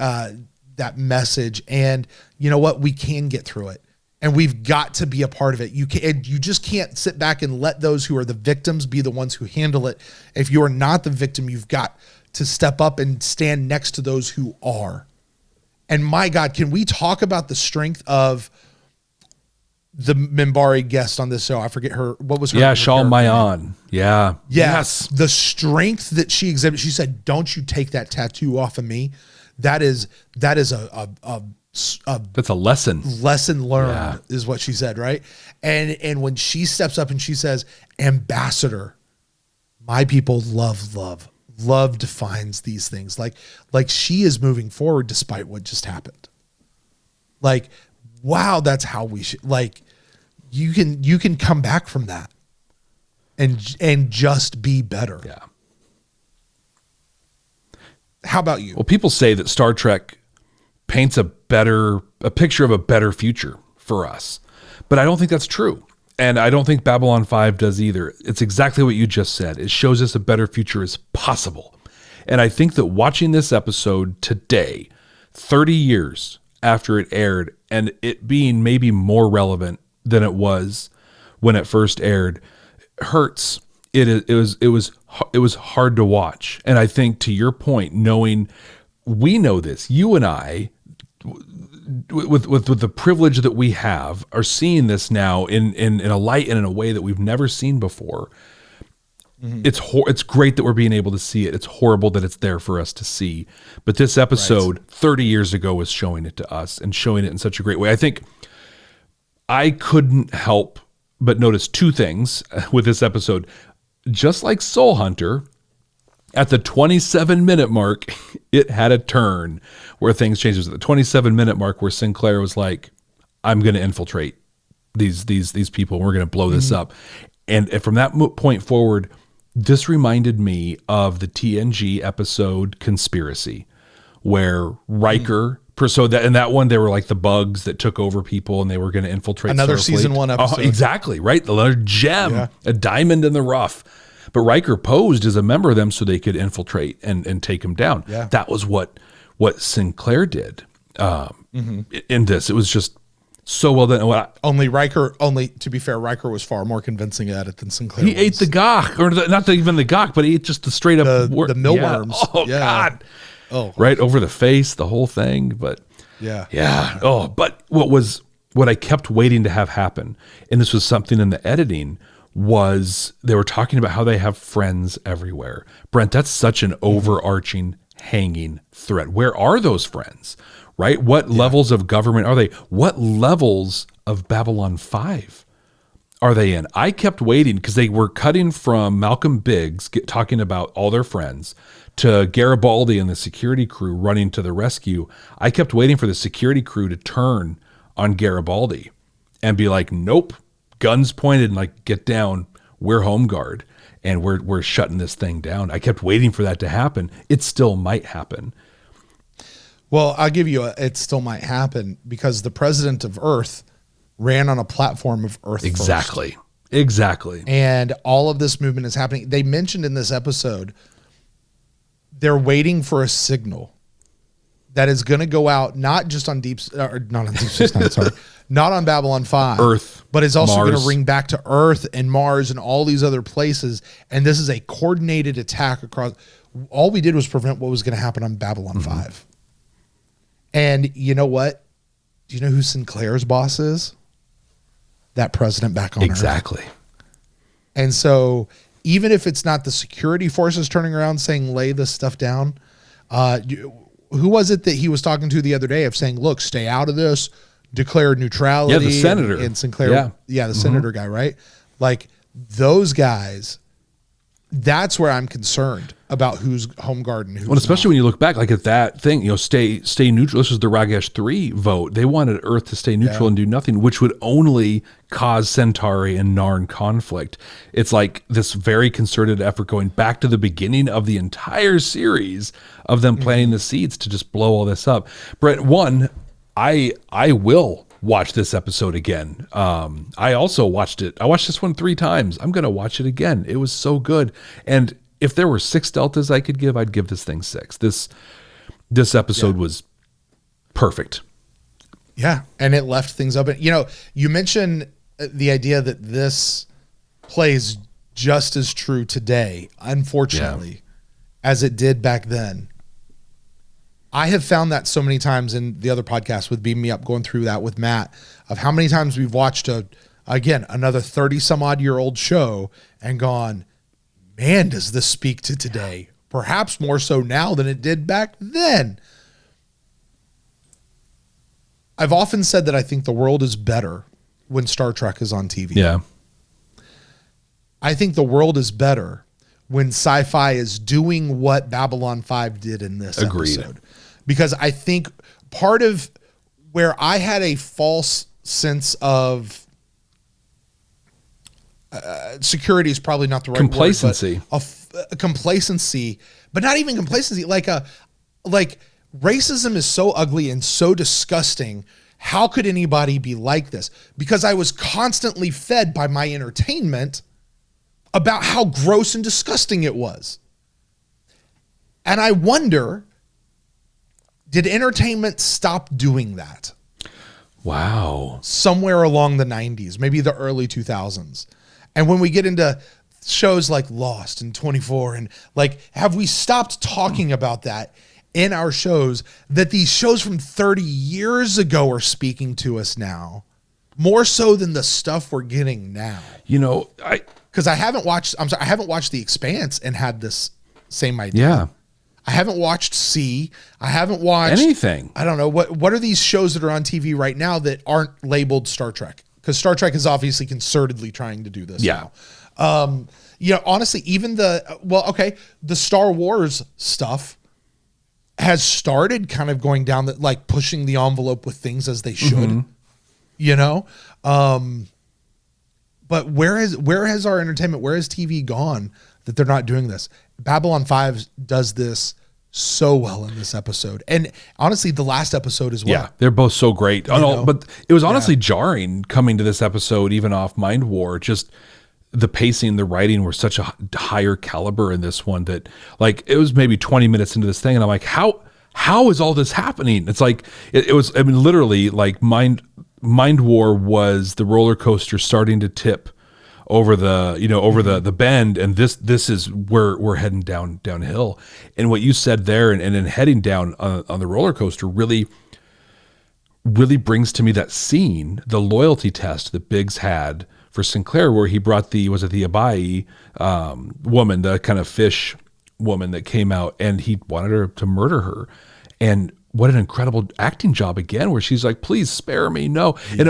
message. And you know what? We can get through it. And we've got to be a part of it. You just can't sit back and let those who are the victims be the ones who handle it. If you are not the victim, you've got to step up and stand next to those who are. And my God, can we talk about the strength of the Minbari guest on this show? I forget her. What was her name? Shal Mayan. Yeah. Yes. The strength that she exhibited. She said, don't you take that tattoo off of me. That is that's a lesson learned is what she said. Right. And when she steps up and she says, ambassador, my people love defines these things. Like she is moving forward despite what just happened. Like, wow, that's how we should, like, you can come back from that and just be better. Yeah. How about you? Well, people say that Star Trek paints a picture of a better future for us, but I don't think that's true. And I don't think Babylon 5 does either. It's exactly what you just said. It shows us a better future is possible. And I think that watching this episode today, 30 years after it aired, and it being maybe more relevant than it was when it first aired, hurts. It was hard to watch. And I think, to your point, knowing we know this, you and I, with the privilege that we have, are seeing this now in a light and in a way that we've never seen before. Mm-hmm. It's great that we're being able to see it. It's horrible that it's there for us to see. But this episode 30 years ago was showing it to us, and showing it in such a great way. I think I couldn't help but notice 2 things with this episode. Just like Soul Hunter, at the 27-minute mark, it had a turn where things changed. It was at the 27-minute mark where Sinclair was like, I'm going to infiltrate these people, and we're going to blow this up. And from that point forward, this reminded me of the TNG episode Conspiracy, where Riker So that in that one, they were like the bugs that took over people, and they were going to infiltrate Another Starfleet. season 1 episode. Exactly, right? Another gem, a diamond in the rough. But Riker posed as a member of them so they could infiltrate and take him down. Yeah. That was what Sinclair did in this. It was just so well done. Only to be fair, Riker was far more convincing at it than Sinclair. He ate the gawk, or not even the gawk, but he ate just the straight up the mealworms. Yeah. Oh God! Oh, right over the face, the whole thing. But yeah. Oh, but what I kept waiting to have happen, and this was something in the editing, was they were talking about how they have friends everywhere. Brent, that's such an overarching, hanging threat. Where are those friends? Right? What levels of government are they? What levels of Babylon 5 are they in? I kept waiting because they were cutting from Malcolm Biggs talking about all their friends to Garibaldi and the security crew running to the rescue. I kept waiting for the security crew to turn on Garibaldi and be like, nope, guns pointed, and like, get down. We're home guard and we're shutting this thing down. I kept waiting for that to happen. It still might happen. Well, I'll give you it still might happen because the president of Earth ran on a platform of Earth Exactly. First. Exactly. And all of this movement is happening. They mentioned in this episode, they're waiting for a signal that is going to go out, not just on not on Deep Space Nine, sorry, not on Babylon 5, Earth, but is also going Mars. to ring back to Earth and Mars and all these other places. And this is a coordinated attack across. All we did was prevent what was going to happen on Babylon 5. And you know what? Do you know who Sinclair's boss is? That president back on Earth. Exactly. And so even if it's not the security forces turning around saying, lay this stuff down, who was it that he was talking to the other day of saying, look, stay out of this, declare neutrality? Yeah, the senator. And Sinclair. Yeah, the senator guy, right? Like those guys, that's where I'm concerned about who's home guard and who's Well, especially when you look back, like at that thing, stay neutral. This was the Ragesh 3 vote. They wanted Earth to stay neutral and do nothing, which would only cause Centauri and Narn conflict. It's like this very concerted effort going back to the beginning of the entire series of them planting the seeds to just blow all this up. Brent, I will watch this episode again. I also watched it. I watched this one 3 times. I'm going to watch it again. It was so good. And if there were 6 deltas I could give, I'd give this thing 6. This episode was perfect. Yeah. And it left things open. You know, you mentioned the idea that this plays just as true today, unfortunately, as it did back then. I have found that so many times in the other podcast with Beam Me Up, going through that with Matt, of how many times we've watched another 30 some odd year old show and gone, man, does this speak to today? Perhaps more so now than it did back then. I've often said that I think the world is better when Star Trek is on TV. Yeah. I think the world is better when sci-fi is doing what Babylon 5 did in this episode. Because I think part of where I had a false sense of security is probably not the right complacency. word, but a complacency, but not even complacency. Like racism is so ugly and so disgusting. How could anybody be like this? Because I was constantly fed by my entertainment about how gross and disgusting it was. And I wonder, did entertainment stop doing that? Wow. Somewhere along the 90s, maybe the early 2000s. And when we get into shows like Lost and 24, and like, have we stopped talking about that in our shows, that these shows from 30 years ago are speaking to us now, more so than the stuff we're getting now? You know, because I haven't watched The Expanse and had this same idea. Yeah. I haven't watched C. I haven't watched anything. I don't know. What are these shows that are on TV right now that aren't labeled Star Trek? Because Star Trek is obviously concertedly trying to do this now. Honestly, even the Star Wars stuff has started kind of going down pushing the envelope with things as they should, but where has our entertainment, where has TV gone that they're not doing this? Babylon 5 does this so well in this episode. And honestly, the last episode as well. Yeah, they're both so great. But it was honestly jarring coming to this episode, even off Mind War. Just the pacing, the writing were such a higher caliber in this one that, like, it was maybe 20 minutes into this thing, and I'm like, how is all this happening? It's like it was. I mean, literally, like Mind War was the roller coaster starting to tip over the bend, and this is where we're heading downhill. And what you said there, and then heading down on the roller coaster really brings to me that scene, the loyalty test that Biggs had for Sinclair, where he brought the Abai woman, the kind of fish woman that came out, and he wanted her to murder her. And what an incredible acting job again, where she's like, please spare me. No. Yeah. And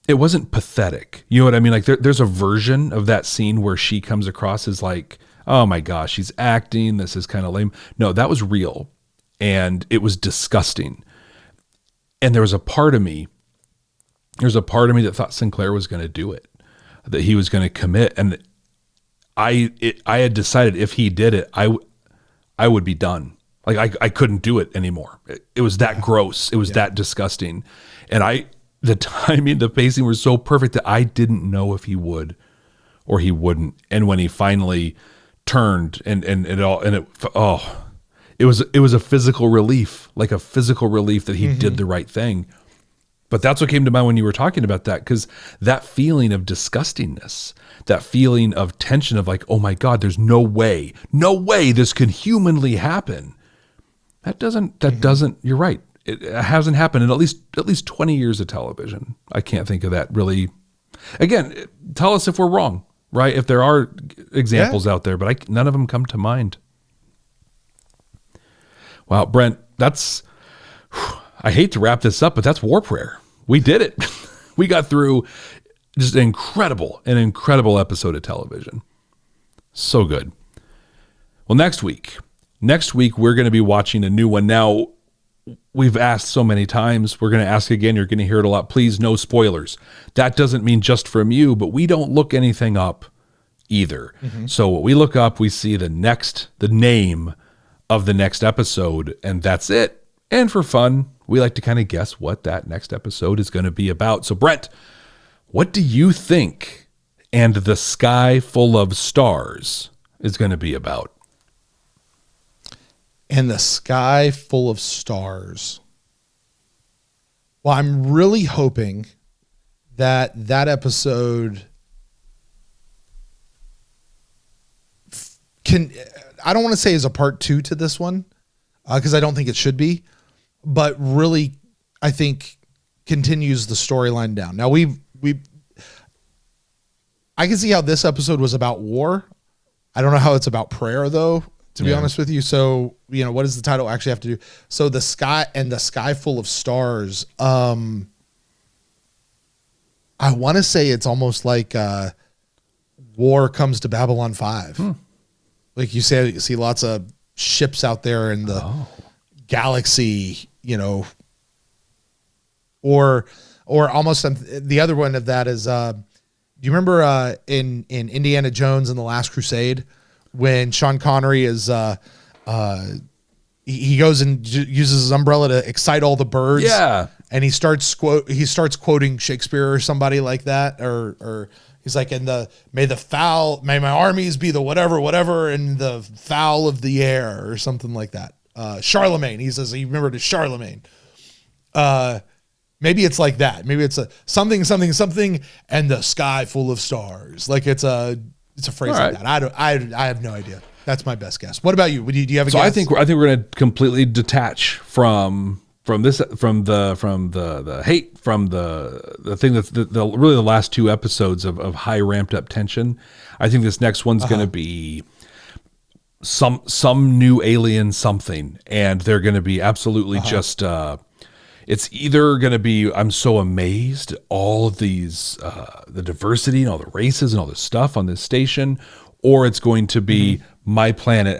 it wasn't pathetic. You know what I mean? Like there's a version of that scene where she comes across as like, oh my gosh, she's acting. This is kind of lame. No, that was real. And it was disgusting. And there was a part of me that thought Sinclair was going to do it, that he was going to commit. And I had decided if he did it, I would be done. Like I couldn't do it anymore. It was that gross. It was that disgusting. And the timing, the pacing were so perfect that I didn't know if he would or he wouldn't. And when he finally turned it was a physical relief, like a physical relief that he did the right thing. But that's what came to mind when you were talking about that, because that feeling of disgustingness, that feeling of tension of like, oh my God, there's no way this can humanly happen. That doesn't, you're right. It hasn't happened in at least 20 years of television. I can't think of that really. Again, tell us if we're wrong, right? If there are examples out there, but none of them come to mind. Wow, Brent, I hate to wrap this up, but that's War Prayer. We did it. We got through just an incredible episode of television. So good. Well, next week we're going to be watching a new one. Now, we've asked so many times. We're going to ask again. You're going to hear it a lot. Please, no spoilers. That doesn't mean just from you, but we don't look anything up either. So what we look up, we see the name of the next episode, and that's it. And for fun, we like to kind of guess what that next episode is going to be about. So Brent, what do you think And the Sky Full of Stars is going to be about? And the Sky Full of Stars. Well, I'm really hoping that episode I don't want to say is a part 2 to this one, because I don't think it should be, but really, I think continues the storyline down. Now I can see how this episode was about war. I don't know how it's about prayer though, to be honest with you. So, what does the title actually have to do? So the Sky Full of Stars. I want to say it's almost like war comes to Babylon 5. Like you see lots of ships out there in the galaxy, or almost the other one of that is, do you remember in Indiana Jones and the Last Crusade when Sean Connery is he goes and uses his umbrella to excite all the birds, and he starts quoting Shakespeare or somebody like that, or he's like, may my armies be the whatever and the fowl of the air, or something like that. Charlemagne, he says he remembered to Charlemagne. Maybe it's like that. Maybe it's a something and the sky full of stars. Like it's a phrase like that. I have no idea. That's my best guess. What about you? Do you have a guess? I think we're going to completely detach from the hate, from the thing that's really the last 2 episodes of high ramped up tension. I think this next one's going to be some new alien something, and they're going to be absolutely just it's either going to be, I'm so amazed at all of these the diversity and all the races and all this stuff on this station, or it's going to be my planet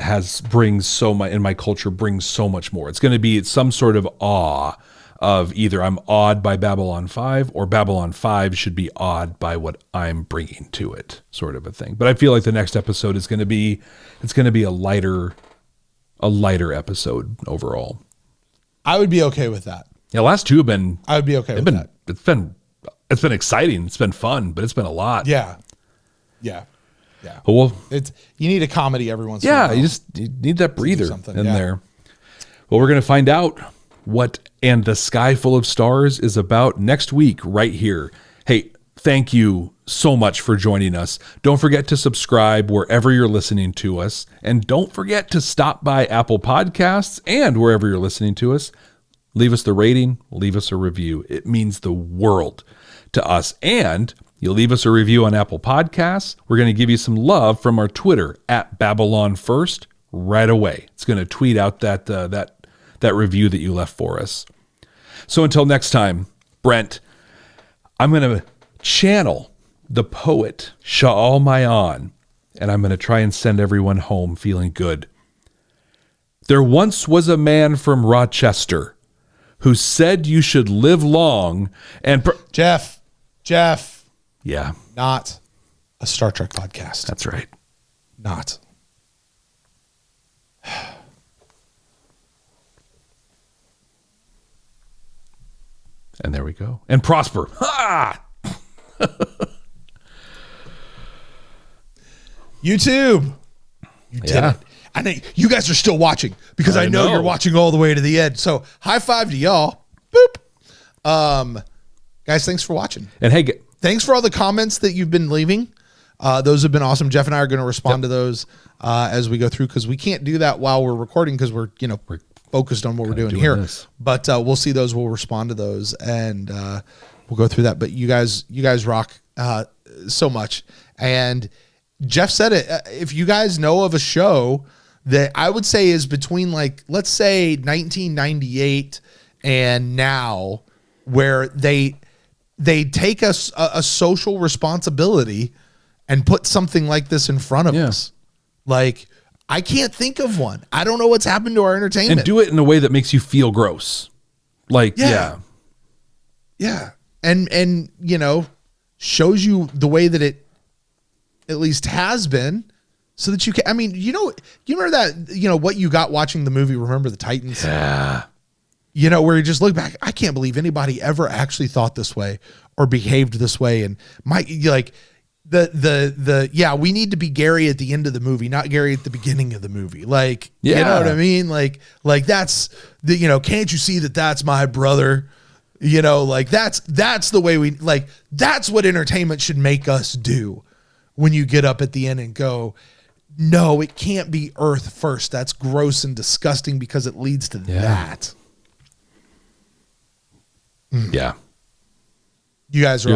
brings so much, and my culture brings so much more. It's going to be some sort of awe of either I'm awed by Babylon 5 or Babylon 5 should be awed by what I'm bringing to it, sort of a thing. But I feel like the next episode is going to be, it's going to be a lighter a lighter episode overall. I would be okay with that. Yeah, the last two have been. I would be okay with that. It's been exciting. It's been fun, but it's been a lot. Yeah. Well, you need a comedy every once in a while. you need that breather in yeah. there. Well, we're going to find out what And the Sky Full of Stars is about next week right here. Hey, thank you so much for joining us. Don't forget to subscribe wherever you're listening to us. And don't forget to stop by Apple Podcasts and wherever you're listening to us. Leave us the rating, leave us a review. It means the world to us. And you leave us a review on Apple Podcasts, we're going to give you some love from our Twitter at Babylon First right away. It's going to tweet out that review that you left for us. So until next time, Brent, I'm going to channel the poet Sha'al Mayan, and I'm going to try and send everyone home feeling good. There once was a man from Rochester who said you should live long and... Jeff. Yeah. Not a Star Trek podcast. That's right. Not. And there we go. And prosper. Ha! YouTube. You did it. I know you guys are still watching because I know you're watching all the way to the end. So high five to y'all. Boop. Guys, thanks for watching. And hey, thanks for all the comments that you've been leaving. Those have been awesome. Jeff and I are going to respond to those as we go through because we can't do that while we're recording because we're focused on what we're doing here. But we'll see those. We'll respond to those and we'll go through that. But you guys rock so much. And Jeff said it. If you guys know of a show that I would say is between let's say 1998 and now, where they take a social responsibility and put something like this in front of us. I can't think of one. I don't know what's happened to our entertainment. And do it in a way that makes you feel gross. Yeah. And shows you the way that it at least has been so that you can, you remember that, what you got watching the movie, Remember the Titans? Yeah. Where you just look back, I can't believe anybody ever actually thought this way or behaved this way. And we need to be Gary at the end of the movie, not Gary at the beginning of the movie. You know what I mean? That's can't you see that that's my brother? That's the way that's what entertainment should make us do when you get up at the end and go, no, it can't be Earth first. That's gross and disgusting because it leads to that. Yeah. You guys are